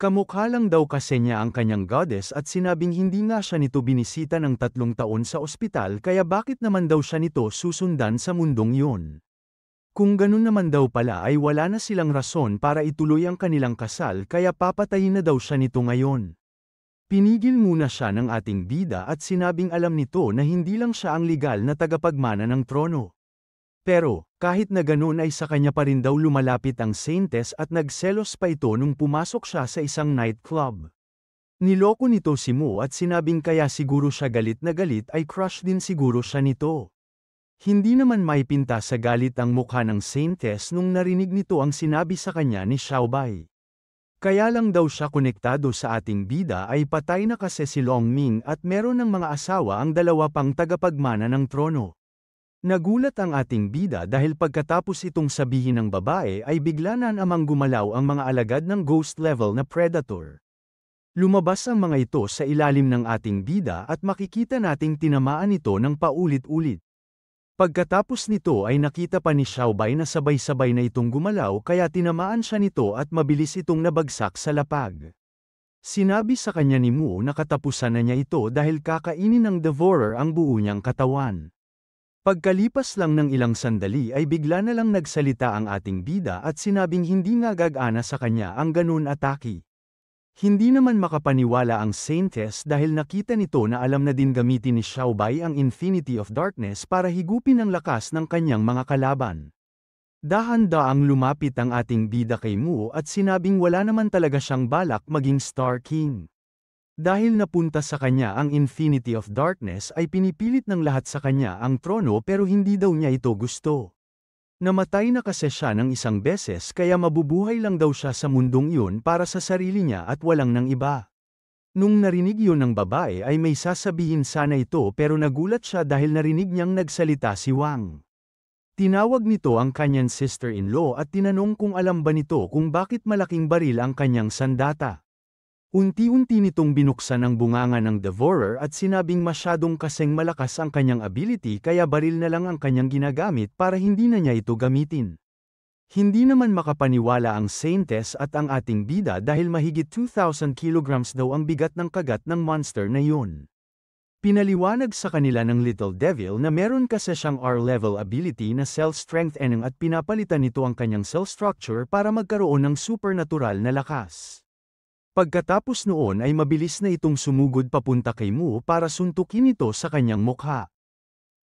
Kamukha lang daw kasi niya ang kanyang goddess at sinabing hindi nga siya nito binisita ng 3 taon sa ospital kaya bakit naman daw siya nito susundan sa mundong yun. Kung ganun naman daw pala ay wala na silang rason para ituloy ang kanilang kasal kaya papatayin na daw siya nito ngayon. Pinigil muna siya ng ating bida at sinabing alam nito na hindi lang siya ang legal na tagapagmana ng trono. Pero, kahit na ganun ay sa kanya pa rin daw lumalapit ang Saintess at nagselos pa ito nung pumasok siya sa isang nightclub. Niloko nito si Mo at sinabing kaya siguro siya galit na galit ay crush din siguro siya nito. Hindi naman maipinta sa galit ang mukha ng Saintess nung narinig nito ang sinabi sa kanya ni Xiaobai. Kaya lang daw siya konektado sa ating bida ay patay na kasi si Longming at meron ng mga asawa ang 2 pang tagapagmana ng trono. Nagulat ang ating bida dahil pagkatapos itong sabihin ng babae ay bigla na namang gumalaw ang mga alagad ng ghost level na predator. Lumabas ang mga ito sa ilalim ng ating bida at makikita nating tinamaan ito ng paulit-ulit. Pagkatapos nito ay nakita pa ni Xiaobai na sabay-sabay na itong gumalaw kaya tinamaan siya nito at mabilis itong nabagsak sa lapag. Sinabi sa kanya ni Mu na katapusan na niya ito dahil kakainin ng devourer ang buo niyang katawan. Pagkalipas lang ng ilang sandali ay bigla na lang nagsalita ang ating bida at sinabing hindi nga gagana sa kanya ang ganun atake. Hindi naman makapaniwala ang Saintess dahil nakita nito na alam na din gamitin ni Xiaobai ang Infinity of Darkness para higupin ang lakas ng kanyang mga kalaban. Dahan-daang lumapit ang ating bida kay Mu at sinabing wala naman talaga siyang balak maging Star King. Dahil napunta sa kanya ang Infinity of Darkness ay pinipilit ng lahat sa kanya ang trono pero hindi daw niya ito gusto. Namatay na kasi siya ng isang beses kaya mabubuhay lang daw siya sa mundong iyon para sa sarili niya at walang ng iba. Nung narinig yun ng babae ay may sasabihin sana ito pero nagulat siya dahil narinig niyang nagsalita si Wang. Tinawag nito ang kanyang sister-in-law at tinanong kung alam ba nito kung bakit malaking baril ang kanyang sandata. Unti-unti nitong binuksan ang bunganga ng devourer at sinabing masyadong kasing malakas ang kanyang ability kaya baril na lang ang kanyang ginagamit para hindi na niya ito gamitin. Hindi naman makapaniwala ang Saintess at ang ating bida dahil mahigit 2,000 kilograms daw ang bigat ng kagat ng monster na yun. Pinaliwanag sa kanila ng Little Devil na meron kasi siyang R-level ability na cell strengthening at pinapalitan nito ang kanyang cell structure para magkaroon ng supernatural na lakas. Pagkatapos noon ay mabilis na itong sumugod papunta kay Mu para suntukin ito sa kanyang mukha.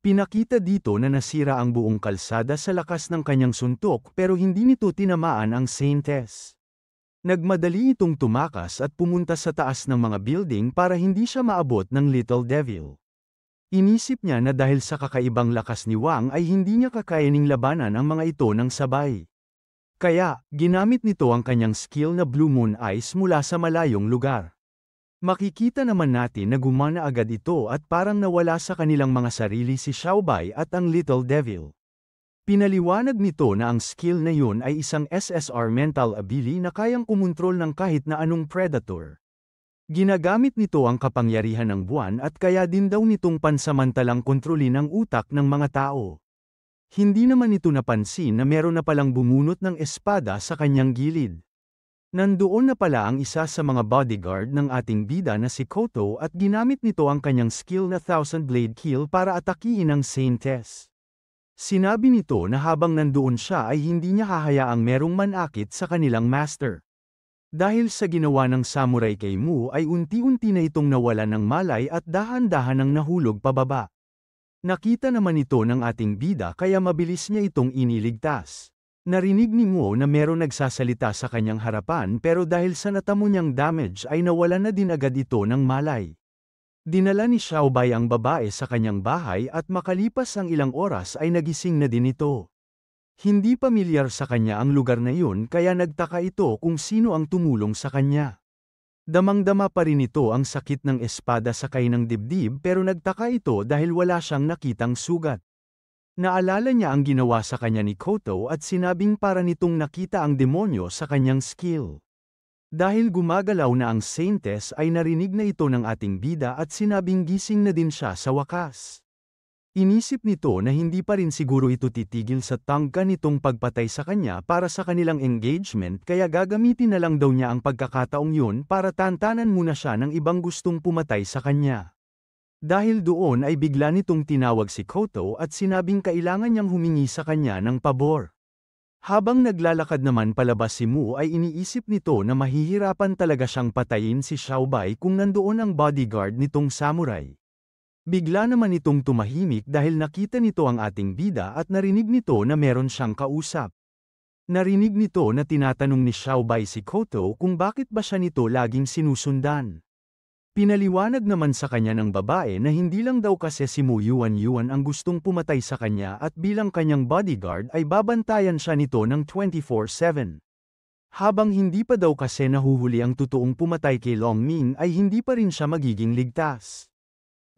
Pinakita dito na nasira ang buong kalsada sa lakas ng kanyang suntok pero hindi nito tinamaan ang Saintess. Nagmadali itong tumakas at pumunta sa taas ng mga building para hindi siya maabot ng Little Devil. Inisip niya na dahil sa kakaibang lakas ni Wang ay hindi niya kakayaning labanan ang mga ito ng sabay. Kaya, ginamit nito ang kanyang skill na Blue Moon Eyes mula sa malayong lugar. Makikita naman natin na gumana agad ito at parang nawala sa kanilang mga sarili si Xiaobai at ang Little Devil. Pinaliwanag nito na ang skill na yun ay isang SSR mental ability na kayang kumontrol ng kahit na anong predator. Ginagamit nito ang kapangyarihan ng buwan at kaya din daw nitong pansamantalang kontrolin ang utak ng mga tao. Hindi naman ito napansin na meron na palang bumunot ng espada sa kanyang gilid. Nandoon na pala ang isa sa mga bodyguard ng ating bida na si Koto at ginamit nito ang kanyang skill na Thousand Blade Kill para atakihin ang Saintess. Sinabi nito na habang nandoon siya ay hindi niya hahayaang merong manakit sa kanilang master. Dahil sa ginawa ng samurai kay Mu ay unti-unti na itong nawalan ng malay at dahan-dahan ang nahulog pababa. Nakita naman ito ng ating bida kaya mabilis niya itong iniligtas. Narinig ni Mo na meron nagsasalita sa kanyang harapan pero dahil sa natamo niyang damage ay nawalan na din agad ito ng malay. Dinala ni Xiaobai ang babae sa kanyang bahay at makalipas ang ilang oras ay nagising na din ito. Hindi pamilyar sa kanya ang lugar na yun kaya nagtaka ito kung sino ang tumulong sa kanya. Damang-dama pa rin ito ang sakit ng espada sakay ng dibdib pero nagtaka ito dahil wala siyang nakitang sugat. Naalala niya ang ginawa sa kanya ni Koto at sinabing para nitong nakita ang demonyo sa kanyang skill. Dahil gumagalaw na ang Saintess ay narinig na ito ng ating bida at sinabing gising na din siya sa wakas. Inisip nito na hindi pa rin siguro ito titigil sa tangka nitong pagpatay sa kanya para sa kanilang engagement kaya gagamitin na lang daw niya ang pagkakataong yun para tantanan muna siya ng ibang gustong pumatay sa kanya. Dahil doon ay bigla nitong tinawag si Koto at sinabing kailangan niyang humingi sa kanya ng pabor. Habang naglalakad naman palabas si Mu ay iniisip nito na mahihirapan talaga siyang patayin si Xiaobai kung nandoon ang bodyguard nitong samurai. Bigla naman itong tumahimik dahil nakita nito ang ating bida at narinig nito na meron siyang kausap. Narinig nito na tinatanong ni Xiaobai si Koto kung bakit ba siya nito laging sinusundan. Pinaliwanag naman sa kanya ng babae na hindi lang daw kasi si Mu Yuan ang gustong pumatay sa kanya at bilang kanyang bodyguard ay babantayan siya nito ng 24/7. Habang hindi pa daw kasi nahuhuli ang totoong pumatay kay Long Ming ay hindi pa rin siya magiging ligtas.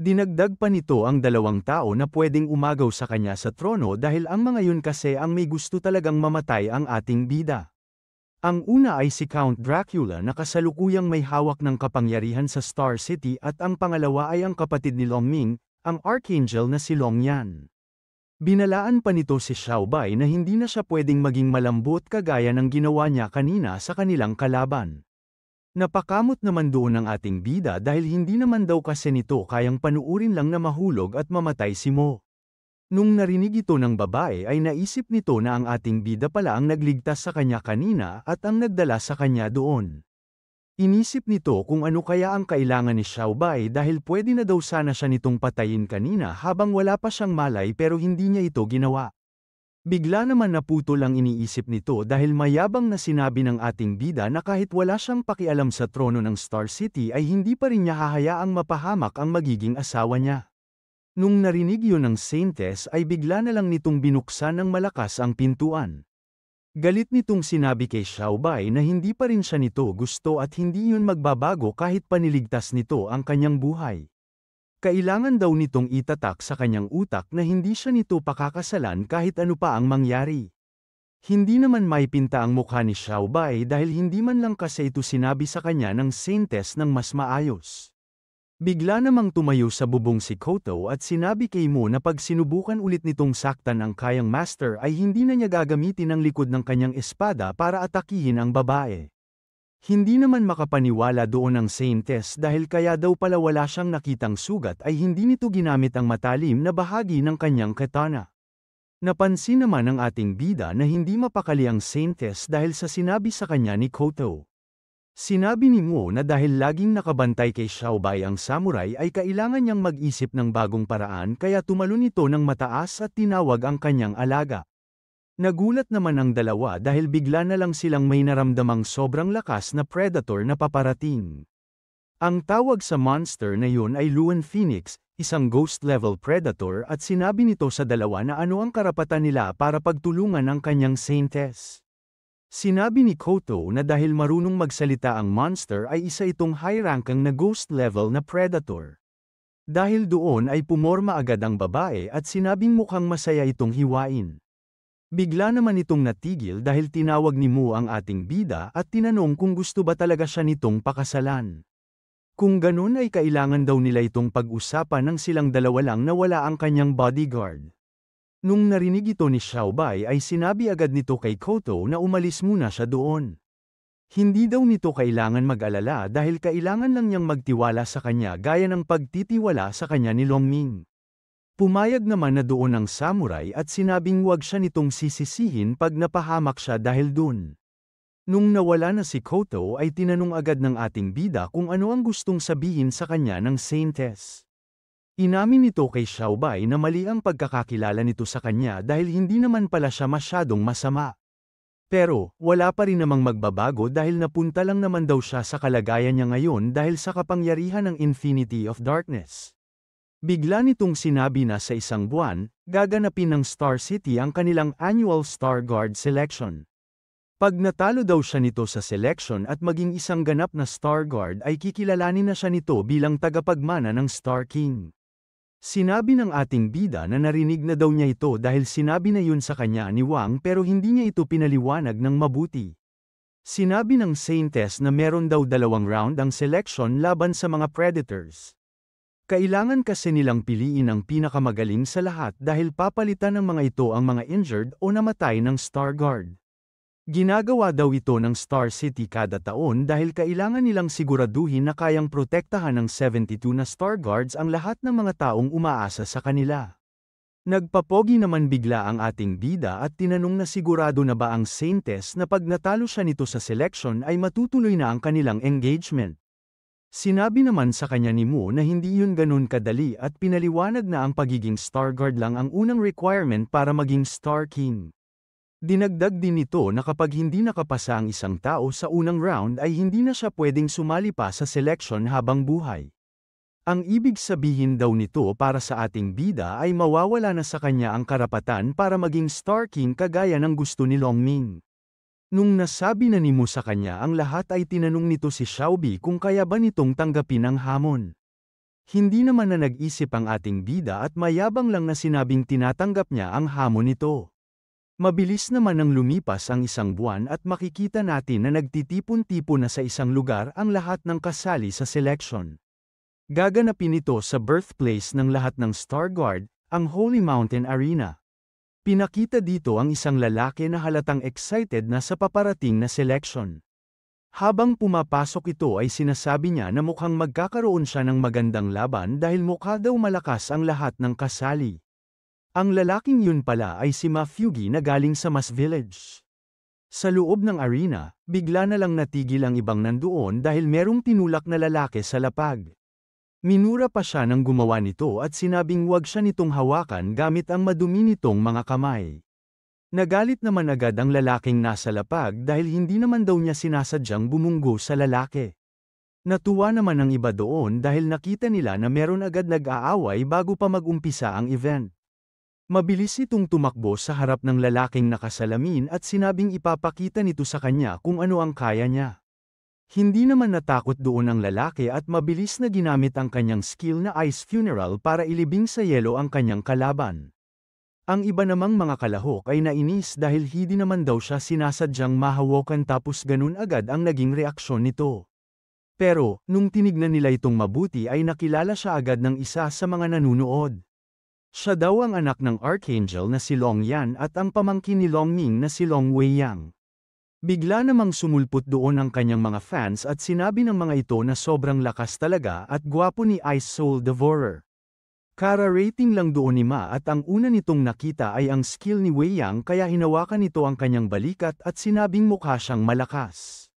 Dinagdag pa nito ang 2 tao na pwedeng umagaw sa kanya sa trono dahil ang mga yun kasi ang may gusto talagang mamatay ang ating bida. Ang una ay si Count Dracula na kasalukuyang may hawak ng kapangyarihan sa Star City at ang pangalawa ay ang kapatid ni Long Ming, ang Archangel na si Long Yan. Binalaan pa nito si Xiaobai na hindi na siya pwedeng maging malambot kagaya ng ginawa niya kanina sa kanilang kalaban. Napakamot naman doon ang ating bida dahil hindi naman daw kasi nito kayang panuurin lang na mahulog at mamatay si Mo. Nung narinig ito ng babae ay naisip nito na ang ating bida pala ang nagligtas sa kanya kanina at ang nagdala sa kanya doon. Inisip nito kung ano kaya ang kailangan ni Xiaobai dahil pwede na daw sana siya nitong patayin kanina habang wala pa siyang malay pero hindi niya ito ginawa. Bigla naman naputol ang iniisip nito dahil mayabang na sinabi ng ating bida na kahit wala siyang pakialam sa trono ng Star City ay hindi pa rin niya hahayaang mapahamak ang magiging asawa niya. Nung narinig yun ng Saintess ay bigla na lang nitong binuksan ng malakas ang pintuan. Galit nitong sinabi kay Xiaobai na hindi pa rin siya nito gusto at hindi yun magbabago kahit paniligtas nito ang kanyang buhay. Kailangan daw nitong itatak sa kanyang utak na hindi siya nito pakakasalan kahit ano pa ang mangyari. Hindi naman maipinta ang mukha ni Xiaobai dahil hindi man lang kasi ito sinabi sa kanya ng Saintess ng mas maayos. Bigla namang tumayo sa bubong si Koto at sinabi kay Mo na pag sinubukan ulit nitong saktan ang kayang master ay hindi na niya gagamitin ang likod ng kanyang espada para atakihin ang babae. Hindi naman makapaniwala doon ang Saintess dahil kaya daw pala wala siyang nakitang sugat ay hindi nito ginamit ang matalim na bahagi ng kanyang katana. Napansin naman ng ating bida na hindi mapakali ang Saintess dahil sa sinabi sa kanya ni Koto. Sinabi ni Mo na dahil laging nakabantay kay Xiaobai ang samurai ay kailangan niyang mag-isip ng bagong paraan kaya tumalon ito ng mataas at tinawag ang kanyang alaga. Nagulat naman ang dalawa dahil bigla na lang silang may naramdamang sobrang lakas na predator na paparating. Ang tawag sa monster na yun ay Luan Phoenix, isang ghost-level predator at sinabi nito sa dalawa na ano ang karapatan nila para pagtulungan ang kanyang Saintess. Sinabi ni Koto na dahil marunong magsalita ang monster ay isa itong high-ranking na ghost-level na predator. Dahil doon ay pumorma agad ang babae at sinabing mukhang masaya itong hiwain. Bigla naman itong natigil dahil tinawag ni Mu ang ating bida at tinanong kung gusto ba talaga siya nitong pakasalan. Kung ganun ay kailangan daw nila itong pag-usapan ng silang dalawa lang na wala ang kanyang bodyguard. Nung narinig ito ni Xiaobai ay sinabi agad nito kay Koto na umalis muna siya doon. Hindi daw nito kailangan mag-alala dahil kailangan lang niyang magtiwala sa kanya gaya ng pagtitiwala sa kanya ni Long Ming. Pumayag naman na doon ang samurai at sinabing huwag siya nitong sisisihin pag napahamak siya dahil dun. Nung nawala na si Koto ay tinanong agad ng ating bida kung ano ang gustong sabihin sa kanya ng Saintess. Inamin nito kay Xiaobai na mali ang pagkakakilala nito sa kanya dahil hindi naman pala siya masyadong masama. Pero, wala pa rin namang magbabago dahil napunta lang naman daw siya sa kalagayan niya ngayon dahil sa kapangyarihan ng Infinity of Darkness. Bigla nitong sinabi na sa isang buwan, gaganapin ng Star City ang kanilang annual Star Guard selection. Pag natalo daw siya nito sa selection at maging isang ganap na Star Guard ay kikilalanin na siya nito bilang tagapagmana ng Star King. Sinabi ng ating bida na narinig na daw niya ito dahil sinabi na yun sa kanya ni Wang pero hindi niya ito pinaliwanag ng mabuti. Sinabi ng Saintess na meron daw 2 round ang selection laban sa mga predators. Kailangan kasi nilang piliin ang pinakamagaling sa lahat dahil papalitan ng mga ito ang mga injured o namatay ng Star Guard. Ginagawa daw ito ng Star City kada taon dahil kailangan nilang siguraduhin na kayang protektahan ng 72 na Star Guards ang lahat ng mga taong umaasa sa kanila. Nagpapogi naman bigla ang ating bida at tinanong na sigurado na ba ang Saintes na pag natalo siya nito sa selection ay matutuloy na ang kanilang engagement. Sinabi naman sa kanya ni Mo na hindi yun ganun kadali at pinaliwanag na ang pagiging Star Guard lang ang unang requirement para maging Star King. Dinagdag din nito na kapag hindi nakapasa ang isang tao sa unang round ay hindi na siya pwedeng sumali pa sa selection habang buhay. Ang ibig sabihin daw nito para sa ating bida ay mawawala na sa kanya ang karapatan para maging Star King kagaya ng gusto ni Longming. Nung nasabi na ni Mo sa kanya ang lahat ay tinanong nito si Xiaobi kung kaya ba nitong tanggapin ang hamon. Hindi naman na nag-isip ang ating bida at mayabang lang na sinabing tinatanggap niya ang hamon nito. Mabilis naman nang lumipas ang isang buwan at makikita natin na nagtitipon-tipon na sa isang lugar ang lahat ng kasali sa selection. Gaganapin ito sa birthplace ng lahat ng Star Guard, ang Holy Mountain Arena. Pinakita dito ang isang lalaki na halatang excited na sa paparating na selection. Habang pumapasok ito ay sinasabi niya na mukhang magkakaroon siya ng magandang laban dahil mukha daw malakas ang lahat ng kasali. Ang lalaking yun pala ay si Mafugi na galing sa Mas Village. Sa loob ng arena, bigla na lang natigil ang ibang nandoon dahil merong tinulak na lalaki sa lapag. Minura pa siya ng gumawa nito at sinabing huwag siya nitong hawakan gamit ang madumi nitong mga kamay. Nagalit naman agad ang lalaking nasa lapag dahil hindi naman daw niya sinasadyang bumunggo sa lalaki. Natuwa naman ang iba doon dahil nakita nila na meron agad nag-aaway bago pa mag-umpisa ang event. Mabilis itong tumakbo sa harap ng lalaking nakasalamin at sinabing ipapakita nito sa kanya kung ano ang kaya niya. Hindi naman natakot doon ang lalaki at mabilis na ginamit ang kanyang skill na Ice Funeral para ilibing sa yelo ang kanyang kalaban. Ang iba namang mga kalahok ay nainis dahil hindi naman daw siya sinasadyang mahawakan tapos ganun agad ang naging reaksyon nito. Pero, nung tinignan nila itong mabuti ay nakilala siya agad ng isa sa mga nanunood. Siya daw ang anak ng Archangel na si Long Yan at ang pamangkin ni Longming na si Long Weiyang. Bigla namang sumulpot doon ang kanyang mga fans at sinabi ng mga ito na sobrang lakas talaga at gwapo ni Ice Soul Devourer. Kara-rating lang doon ni Ma at ang una nitong nakita ay ang skill ni Weiyang kaya hinawakan nito ang kanyang balikat at sinabing mukha siyang malakas.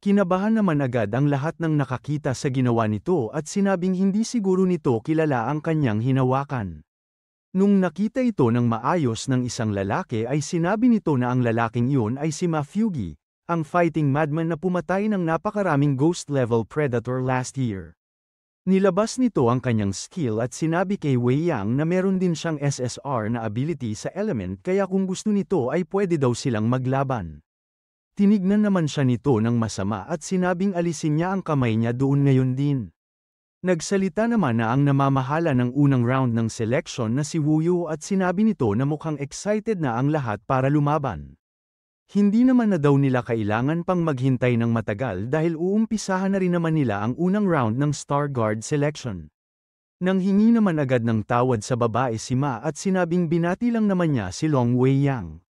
Kinabahan naman agad ang lahat ng nakakita sa ginawa nito at sinabing hindi siguro nito kilala ang kanyang hinawakan. Nung nakita ito ng maayos ng isang lalaki ay sinabi nito na ang lalaking iyon ay si Mafugi, ang fighting madman na pumatay ng napakaraming ghost-level predator last year. Nilabas nito ang kanyang skill at sinabi kay Weiyang na meron din siyang SSR na ability sa element kaya kung gusto nito ay pwede daw silang maglaban. Tinignan naman siya nito ng masama at sinabing alisin niya ang kamay niya doon ngayon din. Nagsalita naman na ang namamahala ng unang round ng selection na si Wu Yu at sinabi nito na mukhang excited na ang lahat para lumaban. Hindi naman na daw nila kailangan pang maghintay ng matagal dahil uumpisahan na rin naman nila ang unang round ng Star Guard selection. Nanghingi naman agad ng tawad sa babae si Ma at sinabing binati lang naman niya si Long Weiyang.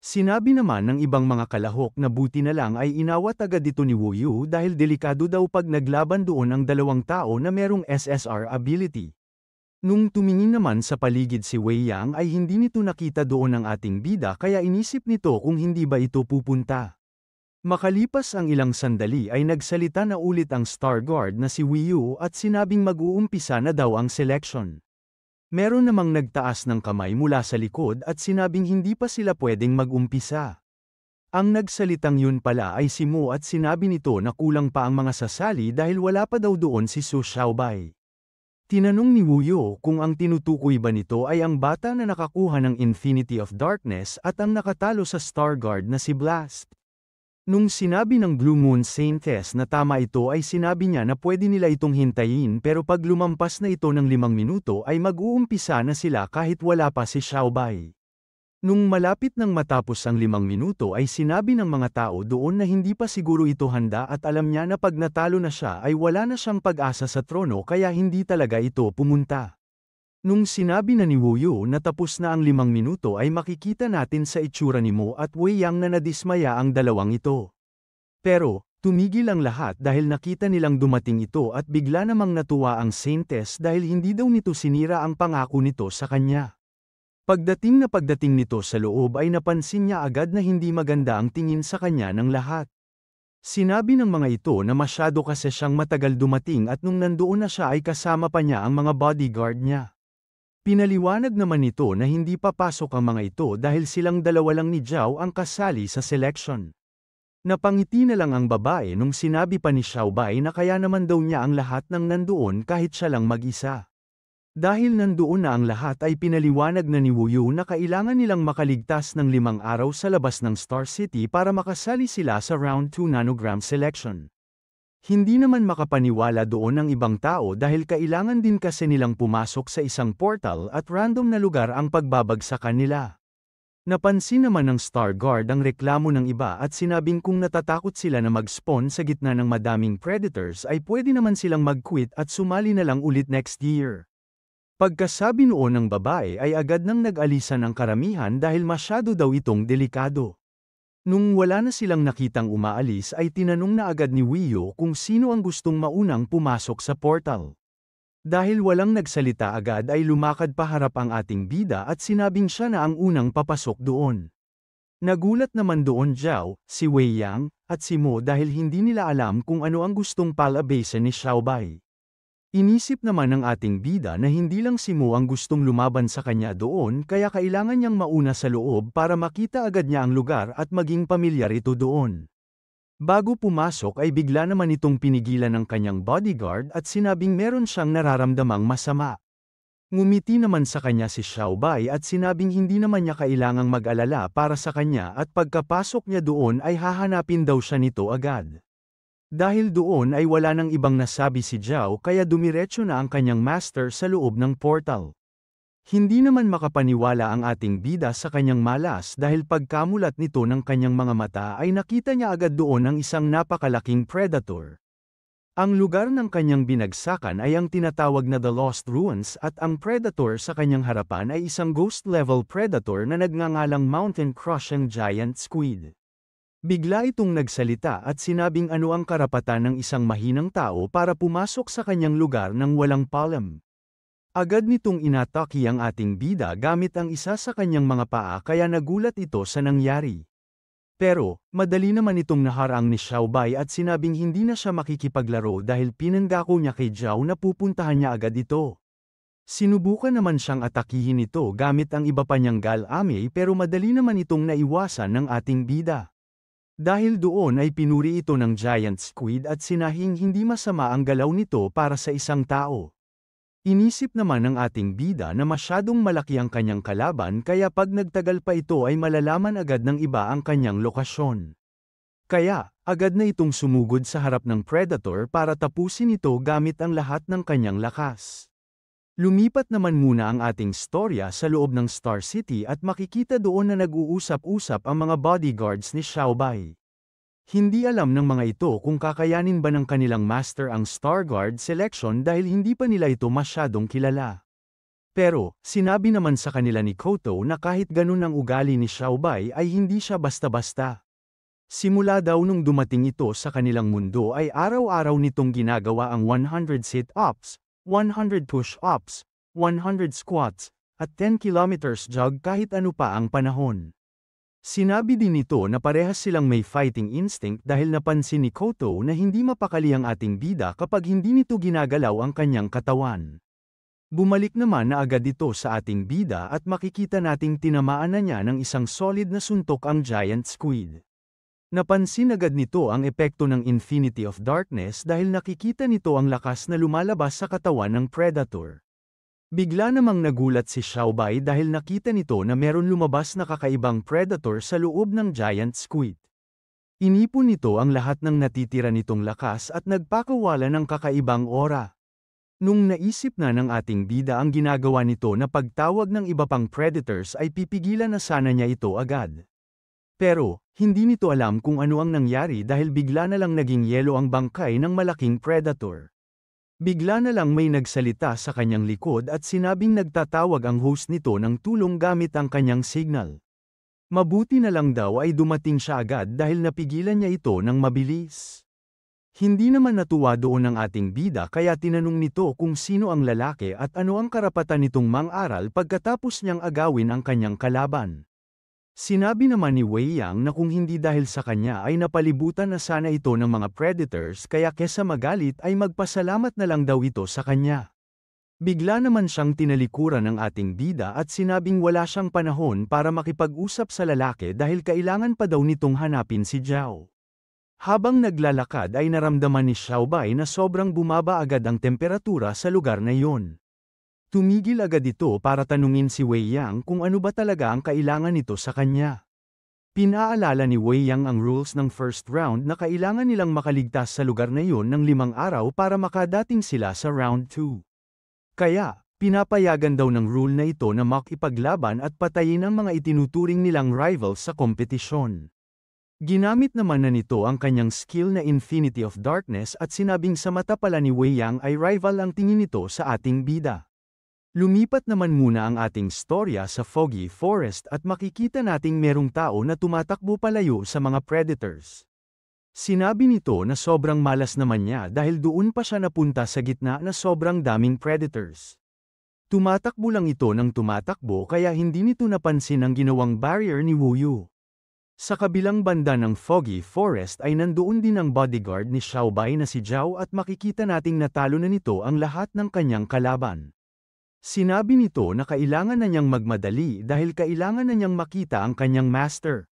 Sinabi naman ng ibang mga kalahok na buti na lang ay inawat agad ito ni Wu Yu dahil delikado daw pag naglaban doon ang dalawang tao na merong SSR ability. Nung tumingin naman sa paligid si Weiyang ay hindi nito nakita doon ang ating bida kaya inisip nito kung hindi ba ito pupunta. Makalipas ang ilang sandali ay nagsalita na ulit ang Star Guard na si Wu Yu at sinabing mag-uumpisa na daw ang selection. Meron namang nagtaas ng kamay mula sa likod at sinabing hindi pa sila pwedeng mag-umpisa. Ang nagsalitang yun pala ay si Mo at sinabi nito na kulang pa ang mga sasali dahil wala pa daw doon si Su Xiaobai. Tinanong ni Wu Yu kung ang tinutukoy ba nito ay ang bata na nakakuha ng Infinity of Darkness at ang nakatalo sa Star Guard na si Blast. Nung sinabi ng Blue Moon Saintess na tama ito ay sinabi niya na pwede nila itong hintayin pero pag lumampas na ito ng 5 minuto ay mag-uumpisa na sila kahit wala pa si Xiaobai. Nung malapit nang matapos ang 5 minuto ay sinabi ng mga tao doon na hindi pa siguro ito handa at alam niya na pag natalo na siya ay wala na siyang pag-asa sa trono kaya hindi talaga ito pumunta. Nung sinabi na ni Wu Yu na tapos na ang 5 minuto ay makikita natin sa itsura ni Mo at Wei Yang na nadismaya ang dalawang ito. Pero, tumigil ang lahat dahil nakita nilang dumating ito at bigla namang natuwa ang Saintess dahil hindi daw nito sinira ang pangako nito sa kanya. Pagdating nito sa loob ay napansin niya agad na hindi maganda ang tingin sa kanya ng lahat. Sinabi ng mga ito na masyado kasi siyang matagal dumating at nung nandoon na siya ay kasama pa niya ang mga bodyguard niya. Pinaliwanag naman nito na hindi papasok ang mga ito dahil silang dalawa lang ni Zhao ang kasali sa selection. Napangiti na lang ang babae nung sinabi pa ni Xiaobai na kaya naman daw niya ang lahat ng nandoon kahit siya lang mag-isa. Dahil nandoon na ang lahat ay pinaliwanag na ni Wu Yu na kailangan nilang makaligtas ng 5 araw sa labas ng Star City para makasali sila sa Round 2 Nanogram Selection. Hindi naman makapaniwala doon ang ibang tao dahil kailangan din kasi nilang pumasok sa isang portal at random na lugar ang pagbabagsakan nila. Napansin naman ng Star Guard ang reklamo ng iba at sinabing kung natatakot sila na mag-spawn sa gitna ng madaming predators ay pwede naman silang mag-quit at sumali na lang ulit next year. Pagkasabi noon ng babae ay agad nang nag-alisan ang karamihan dahil masyado daw itong delikado. Nung wala na silang nakitang umaalis ay tinanong na agad ni Wei Yu kung sino ang gustong maunang pumasok sa portal. Dahil walang nagsalita agad ay lumakad paharap ang ating bida at sinabing siya na ang unang papasok doon. Nagulat naman doon Zhao, si Wei Yang, at si Mo dahil hindi nila alam kung ano ang gustong palabasin ni Xiaobai. Inisip naman ng ating bida na hindi lang si Mo ang gustong lumaban sa kanya doon kaya kailangan niyang mauna sa loob para makita agad niya ang lugar at maging pamilyar ito doon. Bago pumasok ay bigla naman itong pinigilan ng kanyang bodyguard at sinabing meron siyang nararamdamang masama. Ngumiti naman sa kanya si Xiaobai at sinabing hindi naman niya kailangang mag-alala para sa kanya at pagkapasok niya doon ay hahanapin daw siya nito agad. Dahil doon ay wala nang ibang nasabi si Zhao kaya dumiretso na ang kanyang master sa loob ng portal. Hindi naman makapaniwala ang ating bida sa kanyang malas dahil pagkamulat nito ng kanyang mga mata ay nakita niya agad doon ang isang napakalaking predator. Ang lugar ng kanyang binagsakan ay ang tinatawag na The Lost Ruins at ang predator sa kanyang harapan ay isang ghost-level predator na nagngangalang Mountain Crushing Giant Squid. Bigla itong nagsalita at sinabing ano ang karapatan ng isang mahinang tao para pumasok sa kanyang lugar ng walang palam. Agad nitong inatake ang ating bida gamit ang isa sa kanyang mga paa kaya nagulat ito sa nangyari. Pero, madali naman itong naharang ni Xiaobai at sinabing hindi na siya makikipaglaro dahil pinangako niya kay Zhao na pupuntahan niya agad ito. Sinubukan naman siyang atakihin ito gamit ang iba pa niyang gal-ame pero madali naman itong naiwasan ng ating bida. Dahil doon ay pinuri ito ng giant squid at sinahing hindi masama ang galaw nito para sa isang tao. Inisip naman ng ating bida na masyadong malaki ang kanyang kalaban kaya pag nagtagal pa ito ay malalaman agad ng iba ang kanyang lokasyon. Kaya, agad na itong sumugod sa harap ng predator para tapusin ito gamit ang lahat ng kanyang lakas. Lumipat naman muna ang ating storya sa loob ng Star City at makikita doon na nag-uusap-usap ang mga bodyguards ni Xiaobai. Hindi alam ng mga ito kung kakayanin ba ng kanilang master ang Star Guard selection dahil hindi pa nila ito masyadong kilala. Pero, sinabi naman sa kanila ni Koto na kahit ganun ang ugali ni Xiaobai ay hindi siya basta-basta. Simula daw nung dumating ito sa kanilang mundo ay araw-araw nitong ginagawa ang 100 sit-ups, 100 push-ups, 100 squats, at 10 kilometers jog kahit ano pa ang panahon. Sinabi din nito na parehas silang may fighting instinct dahil napansin ni Koto na hindi mapakali ang ating bida kapag hindi nito ginagalaw ang kanyang katawan. Bumalik naman na agad ito sa ating bida at makikita nating tinamaan na niya ng isang solid na suntok ang giant squid. Napansin agad nito ang epekto ng Infinity of Darkness dahil nakikita nito ang lakas na lumalabas sa katawan ng predator. Bigla namang nagulat si Xiaobai dahil nakita nito na meron lumabas na kakaibang predator sa loob ng giant squid. Inipon nito ang lahat ng natitira nitong lakas at nagpakawala ng kakaibang aura. Nung naisip na ng ating bida ang ginagawa nito na pagtawag ng iba pang predators ay pipigilan na sana niya ito agad. Pero, hindi nito alam kung ano ang nangyari dahil bigla na lang naging yelo ang bangkay ng malaking predator. Bigla na lang may nagsalita sa kanyang likod at sinabing nagtatawag ang host nito ng tulong gamit ang kanyang signal. Mabuti na lang daw ay dumating siya agad dahil napigilan niya ito ng mabilis. Hindi naman natuwa doon ang ating bida kaya tinanong nito kung sino ang lalaki at ano ang karapatan nitong mang-aral pagkatapos niyang agawin ang kanyang kalaban. Sinabi naman ni Wei Yang na kung hindi dahil sa kanya ay napalibutan na sana ito ng mga predators kaya kesa magalit ay magpasalamat na lang daw ito sa kanya. Bigla naman siyang tinalikuran ng ating bida at sinabing wala siyang panahon para makipag-usap sa lalaki dahil kailangan pa daw nitong hanapin si Zhao. Habang naglalakad ay naramdaman ni Xiaobai na sobrang bumaba agad ang temperatura sa lugar na iyon. Tumigil agad ito para tanungin si Wei Yang kung ano ba talaga ang kailangan nito sa kanya. Pinaalala ni Wei Yang ang rules ng first round na kailangan nilang makaligtas sa lugar na iyon ng 5 araw para makadating sila sa round 2. Kaya, pinapayagan daw ng rule na ito na makipaglaban at patayin ang mga itinuturing nilang rivals sa kompetisyon. Ginamit naman na nito ang kanyang skill na Infinity of Darkness at sinabing sa mata pala ni Wei Yang ay rival ang tingin nito sa ating bida. Lumipat naman muna ang ating storya sa Foggy Forest at makikita nating merong tao na tumatakbo palayo sa mga predators. Sinabi nito na sobrang malas naman niya dahil doon pa siya napunta sa gitna na sobrang daming predators. Tumatakbo lang ito ng tumatakbo kaya hindi nito napansin ang ginawang barrier ni Wu Yu. Sa kabilang banda ng Foggy Forest ay nandoon din ang bodyguard ni Xiaobai na si Zhao at makikita nating natalo na nito ang lahat ng kanyang kalaban. Sinabi nito na kailangan na niyang magmadali dahil kailangan na niyang makita ang kanyang master.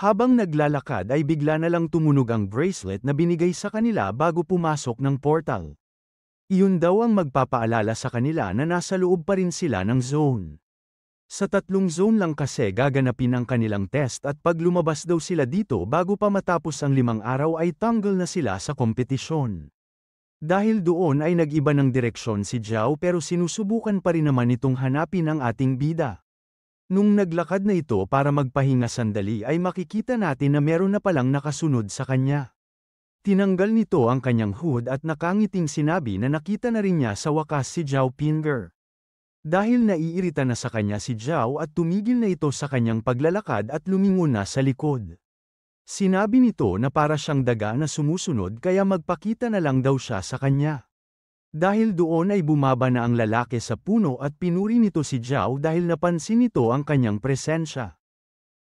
Habang naglalakad ay bigla na lang tumunog ang bracelet na binigay sa kanila bago pumasok ng portal. Iyon daw ang magpapaalala sa kanila na nasa loob pa rin sila ng zone. Sa 3 zone lang kasi gaganapin ang kanilang test at pag lumabas daw sila dito bago pa matapos ang 5 araw ay tanggal na sila sa kompetisyon. Dahil doon ay nag-iba ng direksyon si Zhao pero sinusubukan pa rin naman itong hanapin ang ating bida. Nung naglakad na ito para magpahinga sandali ay makikita natin na meron na palang nakasunod sa kanya. Tinanggal nito ang kanyang hood at nakangiting sinabi na nakita na rin niya sa wakas si Zhao Pinger. Dahil naiirita na sa kanya si Zhao at tumigil na ito sa kanyang paglalakad at lumingon na sa likod. Sinabi nito na para siyang daga na sumusunod kaya magpakita na lang daw siya sa kanya. Dahil doon ay bumaba na ang lalaki sa puno at pinuri nito si Zhao dahil napansin nito ang kanyang presensya.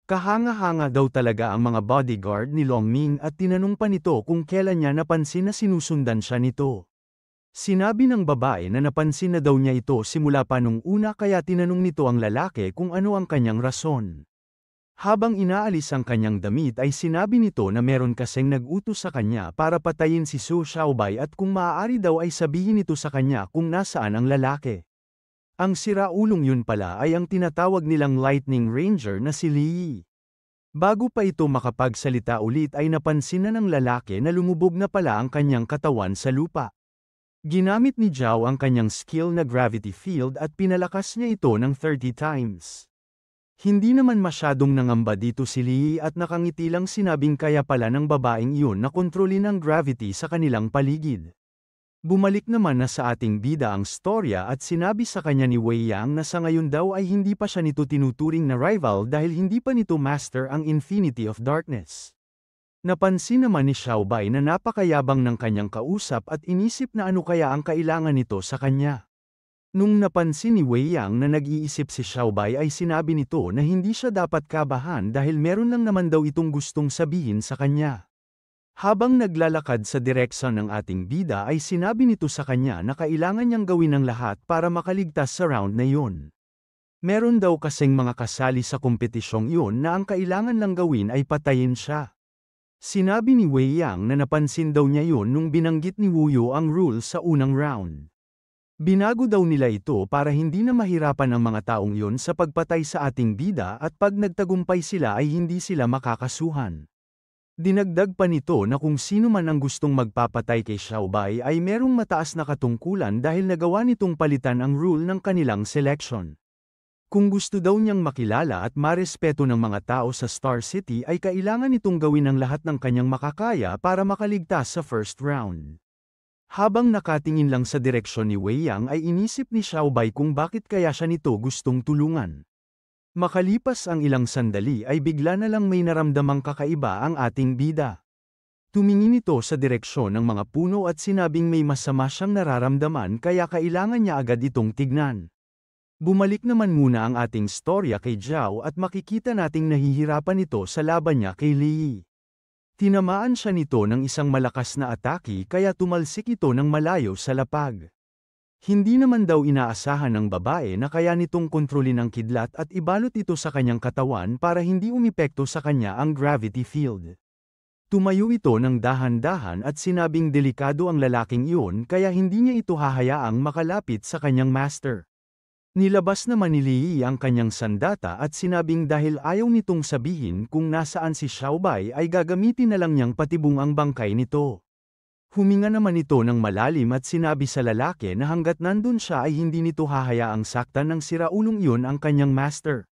Kahanga-hanga daw talaga ang mga bodyguard ni Longming at tinanong pa nito kung kailan niya napansin na sinusundan siya nito. Sinabi ng babae na napansin na daw niya ito simula pa nung una kaya tinanong nito ang lalaki kung ano ang kanyang rason. Habang inaalis ang kanyang damit ay sinabi nito na meron kasing nag-utos sa kanya para patayin si Su Xiaobai at kung maaari daw ay sabihin nito sa kanya kung nasaan ang lalaki. Ang siraulong yun pala ay ang tinatawag nilang Lightning Ranger na si Li Yi. Bago pa ito makapagsalita ulit ay napansin na ng lalaki na lumubog na pala ang kanyang katawan sa lupa. Ginamit ni Zhao ang kanyang skill na gravity field at pinalakas niya ito ng 30 times. Hindi naman masyadong nangamba dito si Li at nakangiti lang sinabing kaya pala ng babaeng iyon na kontrolin ang gravity sa kanilang paligid. Bumalik naman na sa ating bida ang storya at sinabi sa kanya ni Wei Yang na sa ngayon daw ay hindi pa siya nito tinuturing na rival dahil hindi pa nito master ang Infinity of Darkness. Napansin naman ni Xiaobai na napakayabang ng kanyang kausap at inisip na ano kaya ang kailangan nito sa kanya. Nung napansin ni Wei Yang na nag-iisip si Xiaobai ay sinabi nito na hindi siya dapat kabahan dahil meron lang naman daw itong gustong sabihin sa kanya. Habang naglalakad sa direksyon ng ating bida ay sinabi nito sa kanya na kailangan niyang gawin ang lahat para makaligtas sa round na iyon. Meron daw kasing mga kasali sa kompetisyong iyon na ang kailangan lang gawin ay patayin siya. Sinabi ni Wei Yang na napansin daw niya yun nung binanggit ni Wu Yu ang rules sa unang round. Binago daw nila ito para hindi na mahirapan ang mga taong yun sa pagpatay sa ating bida at pag nagtagumpay sila ay hindi sila makakasuhan. Dinagdag pa nito na kung sino man ang gustong magpapatay kay Xiaobai ay merong mataas na katungkulan dahil nagawa nitong palitan ang rule ng kanilang selection. Kung gusto daw niyang makilala at marespeto ng mga tao sa Star City ay kailangan nitong gawin ang lahat ng kanyang makakaya para makaligtas sa first round. Habang nakatingin lang sa direksyon ni Wei Yang ay inisip ni Xiaobai kung bakit kaya siya nito gustong tulungan. Makalipas ang ilang sandali ay bigla na lang may naramdamang kakaiba ang ating bida. Tumingin ito sa direksyon ng mga puno at sinabing may masama siyang nararamdaman kaya kailangan niya agad itong tignan. Bumalik naman muna ang ating storya kay Zhao at makikita nating nahihirapan ito sa laban niya kay Li. Tinamaan siya nito ng isang malakas na atake kaya tumalsik ito ng malayo sa lapag. Hindi naman daw inaasahan ng babae na kaya nitong kontrolin ang kidlat at ibalot ito sa kanyang katawan para hindi umepekto sa kanya ang gravity field. Tumayo ito ng dahan-dahan at sinabing delikado ang lalaking iyon kaya hindi niya ito hahayaang makalapit sa kanyang master. Nilabas naman ni Li ang kanyang sandata at sinabing dahil ayaw nitong sabihin kung nasaan si Xiaobai ay gagamitin na lang niyang patibong ang bangkay nito. Huminga naman ito ng malalim at sinabi sa lalaki na hanggat nandun siya ay hindi nito hahayaang saktan ng siraulong iyon ang kanyang master.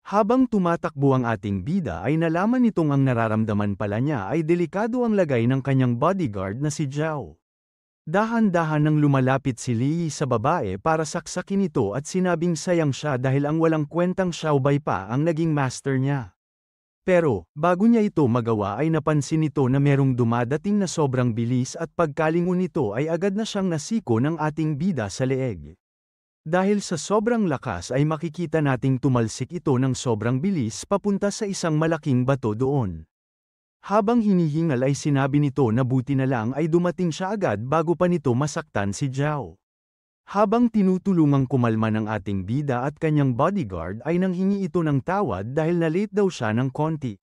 Habang tumatakbo ang ating bida ay nalaman nitong ang nararamdaman pala niya ay delikado ang lagay ng kanyang bodyguard na si Zhao. Dahan-dahan nang lumalapit si Li sa babae para saksakin ito at sinabing sayang siya dahil ang walang kwentang Xiaobai pa ang naging master niya. Pero, bago niya ito magawa ay napansin nito na merong dumadating na sobrang bilis at pagkalingon nito ay agad na siyang nasiko ng ating bida sa leeg. Dahil sa sobrang lakas ay makikita nating tumalsik ito ng sobrang bilis papunta sa isang malaking bato doon. Habang hinihingal ay sinabi nito na buti na lang ay dumating siya agad bago pa nito masaktan si Zhao. Habang tinutulungang kumalma ng ating bida at kanyang bodyguard ay nanghingi ito ng tawad dahil na-late daw siya ng konti.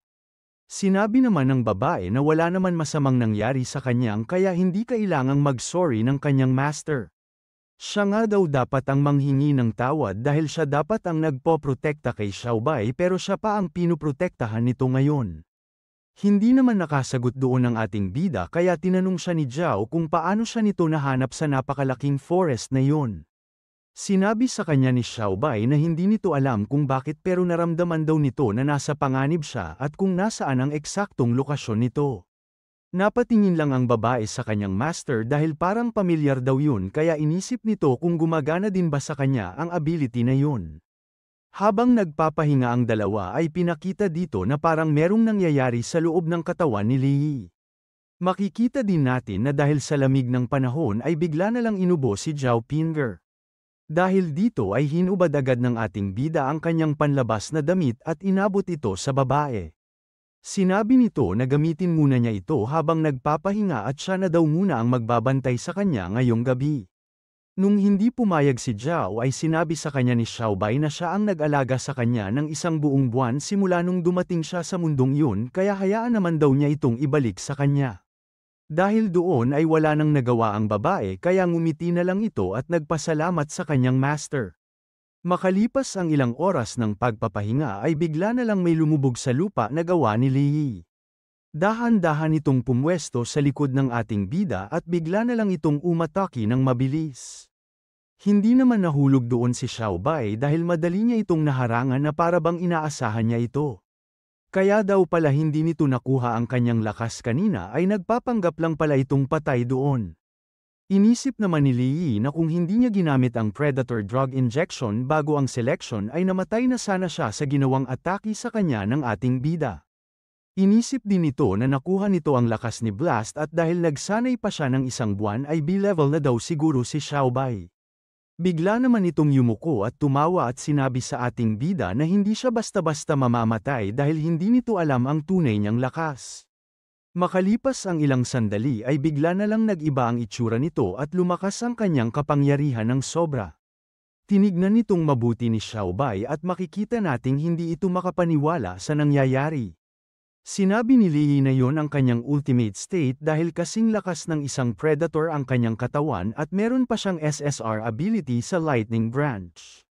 Sinabi naman ng babae na wala naman masamang nangyari sa kanyang kaya hindi kailangang mag-sorry ng kanyang master. Siya nga daw dapat ang manghingi ng tawad dahil siya dapat ang nagpoprotekta kay Xiaobai pero siya pa ang pinuprotektahan nito ngayon. Hindi naman nakasagot doon ang ating bida kaya tinanong siya ni Zhao kung paano siya nito nahanap sa napakalaking forest na yun. Sinabi sa kanya ni Xiaobai na hindi nito alam kung bakit pero naramdaman daw nito na nasa panganib siya at kung nasaan ang eksaktong lokasyon nito. Napatingin lang ang babae sa kanyang master dahil parang pamilyar daw yun kaya inisip nito kung gumagana din ba sa kanya ang ability na yun. Habang nagpapahinga ang dalawa ay pinakita dito na parang merong nangyayari sa loob ng katawan ni Li. Makikita din natin na dahil sa lamig ng panahon ay bigla na lang inubo si Zhao Pinger. Dahil dito ay hinubad agad ng ating bida ang kanyang panlabas na damit at inabot ito sa babae. Sinabi nito na gamitin muna niya ito habang nagpapahinga at siya na daw muna ang magbabantay sa kanya ngayong gabi. Nung hindi pumayag si Zhao ay sinabi sa kanya ni Xiaobai na siya ang nag-alaga sa kanya ng isang buong buwan simula nung dumating siya sa mundong yun kaya hayaan naman daw niya itong ibalik sa kanya. Dahil doon ay wala nang nagawa ang babae kaya ngumiti na lang ito at nagpasalamat sa kanyang master. Makalipas ang ilang oras ng pagpapahinga ay bigla na lang may lumubog sa lupa na gawa ni Li. Dahan-dahan itong pumwesto sa likod ng ating bida at bigla na lang itong umatake ng mabilis. Hindi naman nahulog doon si Xiaobai dahil madali niya itong naharangan na para bang inaasahan niya ito. Kaya daw pala hindi nito nakuha ang kanyang lakas kanina ay nagpapanggap lang pala itong patay doon. Inisip naman ni Li na kung hindi niya ginamit ang Predator Drug Injection bago ang selection ay namatay na sana siya sa ginawang atake sa kanya ng ating bida. Inisip din nito na nakuha nito ang lakas ni Blast at dahil nagsanay pa siya ng isang buwan ay B-level na daw siguro si Xiaobai. Bigla naman itong yumuko at tumawa at sinabi sa ating bida na hindi siya basta-basta mamamatay dahil hindi nito alam ang tunay niyang lakas. Makalipas ang ilang sandali ay bigla na lang nag-iba ang itsura nito at lumakas ang kanyang kapangyarihan ng sobra. Tinignan nitong mabuti ni Xiaobai at makikita nating hindi ito makapaniwala sa nangyayari. Sinabi ni Li na yon ang kanyang ultimate state dahil kasing lakas ng isang predator ang kanyang katawan at meron pa siyang SSR ability sa lightning branch.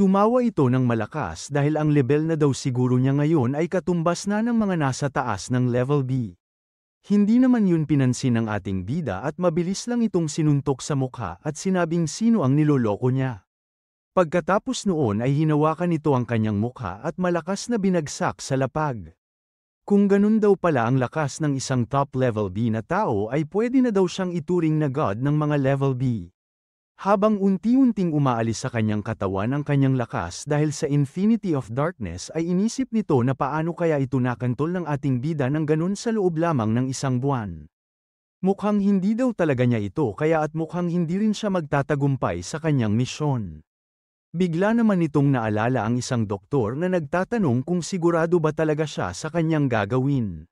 Tumawa ito ng malakas dahil ang level na daw siguro niya ngayon ay katumbas na ng mga nasa taas ng level B. Hindi naman yun pinansin ng ating bida at mabilis lang itong sinuntok sa mukha at sinabing sino ang niloloko niya. Pagkatapos noon ay hinawakan nito ang kanyang mukha at malakas na binagsak sa lapag. Kung ganun daw pala ang lakas ng isang top-level B na tao ay pwede na daw siyang ituring na god ng mga level B. Habang unti-unting umaalis sa kanyang katawan ang kanyang lakas dahil sa Infinity of Darkness ay inisip nito na paano kaya ito nakantol ng ating bida ng ganun sa loob lamang ng isang buwan. Mukhang hindi daw talaga niya ito kaya at mukhang hindi rin siya magtatagumpay sa kanyang misyon. Bigla naman nitong naalala ang isang doktor na nagtatanong kung sigurado ba talaga siya sa kanyang gagawin.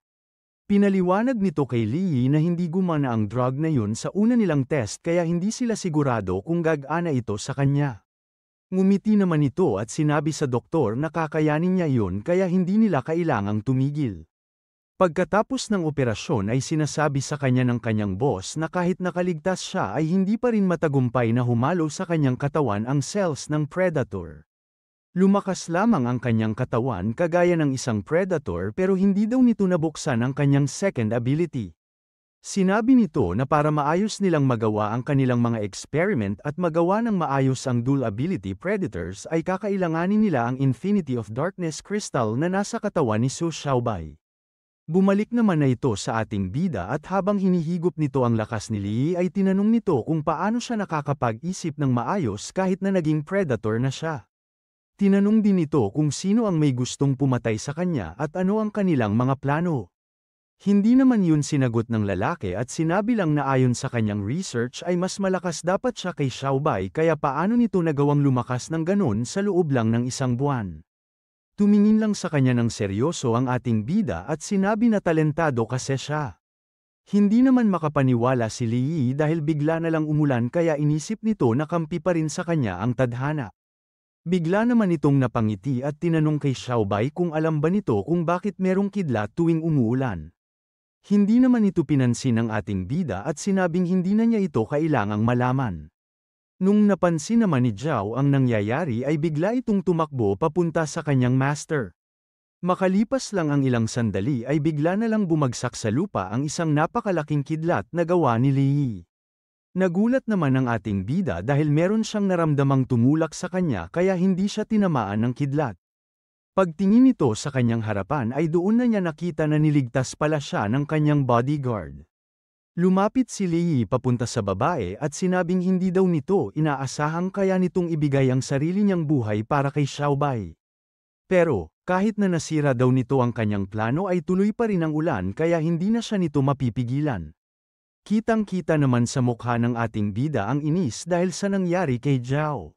Pinaliwanag nito kay Lee na hindi gumana ang drug na yun sa una nilang test kaya hindi sila sigurado kung gagana ito sa kanya. Ngumiti naman ito at sinabi sa doktor na kakayanin niya yun kaya hindi nila kailangang tumigil. Pagkatapos ng operasyon ay sinasabi sa kanya ng kanyang boss na kahit nakaligtas siya ay hindi pa rin matagumpay na humalo sa kanyang katawan ang cells ng Predator. Lumakas lamang ang kanyang katawan kagaya ng isang Predator pero hindi daw nito nabuksan ang kanyang second ability. Sinabi nito na para maayos nilang magawa ang kanilang mga experiment at magawa ng maayos ang dual ability Predators ay kakailanganin nila ang Infinity of Darkness Crystal na nasa katawan ni Su Xiaobei. Bumalik naman na ito sa ating bida at habang hinihigop nito ang lakas ni Lee ay tinanong nito kung paano siya nakakapag-isip ng maayos kahit na naging Predator na siya. Tinanong din nito kung sino ang may gustong pumatay sa kanya at ano ang kanilang mga plano. Hindi naman yun sinagot ng lalaki at sinabi lang na ayon sa kanyang research ay mas malakas dapat siya kay Xiaobei kaya paano nito nagawang lumakas ng ganon sa loob lang ng isang buwan. Tumingin lang sa kanya ng seryoso ang ating bida at sinabi na talentado kasi siya. Hindi naman makapaniwala si Lee dahil bigla na lang umulan kaya inisip nito na kampi pa rin sa kanya ang tadhana. Bigla naman itong napangiti at tinanong kay Xiaobei kung alam ba nito kung bakit merong kidlat tuwing umuulan. Hindi naman ito pinansin ng ating bida at sinabing hindi na niya ito kailangang malaman. Nung napansin naman ni Zhao ang nangyayari ay bigla itong tumakbo papunta sa kanyang master. Makalipas lang ang ilang sandali ay bigla na lang bumagsak sa lupa ang isang napakalaking kidlat na gawa ni Lee. Nagulat naman ang ating bida dahil meron siyang naramdamang tumulak sa kanya kaya hindi siya tinamaan ng kidlat. Pagtingin nito sa kanyang harapan ay doon na niya nakita na niligtas pala siya ng kanyang bodyguard. Lumapit si Lee papunta sa babae at sinabing hindi daw nito inaasahang kaya nitong ibigay ang sarili niyang buhay para kay Xiaobei. Pero, kahit na nasira daw nito ang kanyang plano ay tuloy pa rin ang ulan kaya hindi na siya nito mapipigilan. Kitang-kita naman sa mukha ng ating bida ang inis dahil sa nangyari kay Zhao.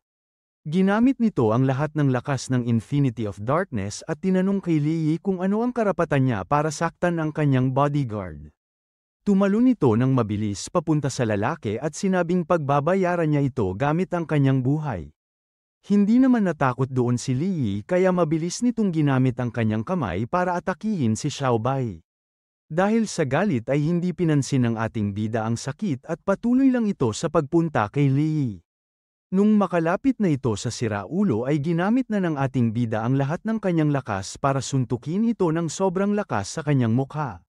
Ginamit nito ang lahat ng lakas ng Infinity of Darkness at tinanong kay Lee kung ano ang karapatan niya para saktan ang kanyang bodyguard. Tumalon ito ng mabilis papunta sa lalaki at sinabing pagbabayaran niya ito gamit ang kanyang buhay. Hindi naman natakot doon si Lee kaya mabilis nitong ginamit ang kanyang kamay para atakihin si Xiaobei. Dahil sa galit ay hindi pinansin ng ating bida ang sakit at patuloy lang ito sa pagpunta kay Lee. Nung makalapit na ito sa siraulo ay ginamit na ng ating bida ang lahat ng kanyang lakas para suntukin ito ng sobrang lakas sa kanyang mukha.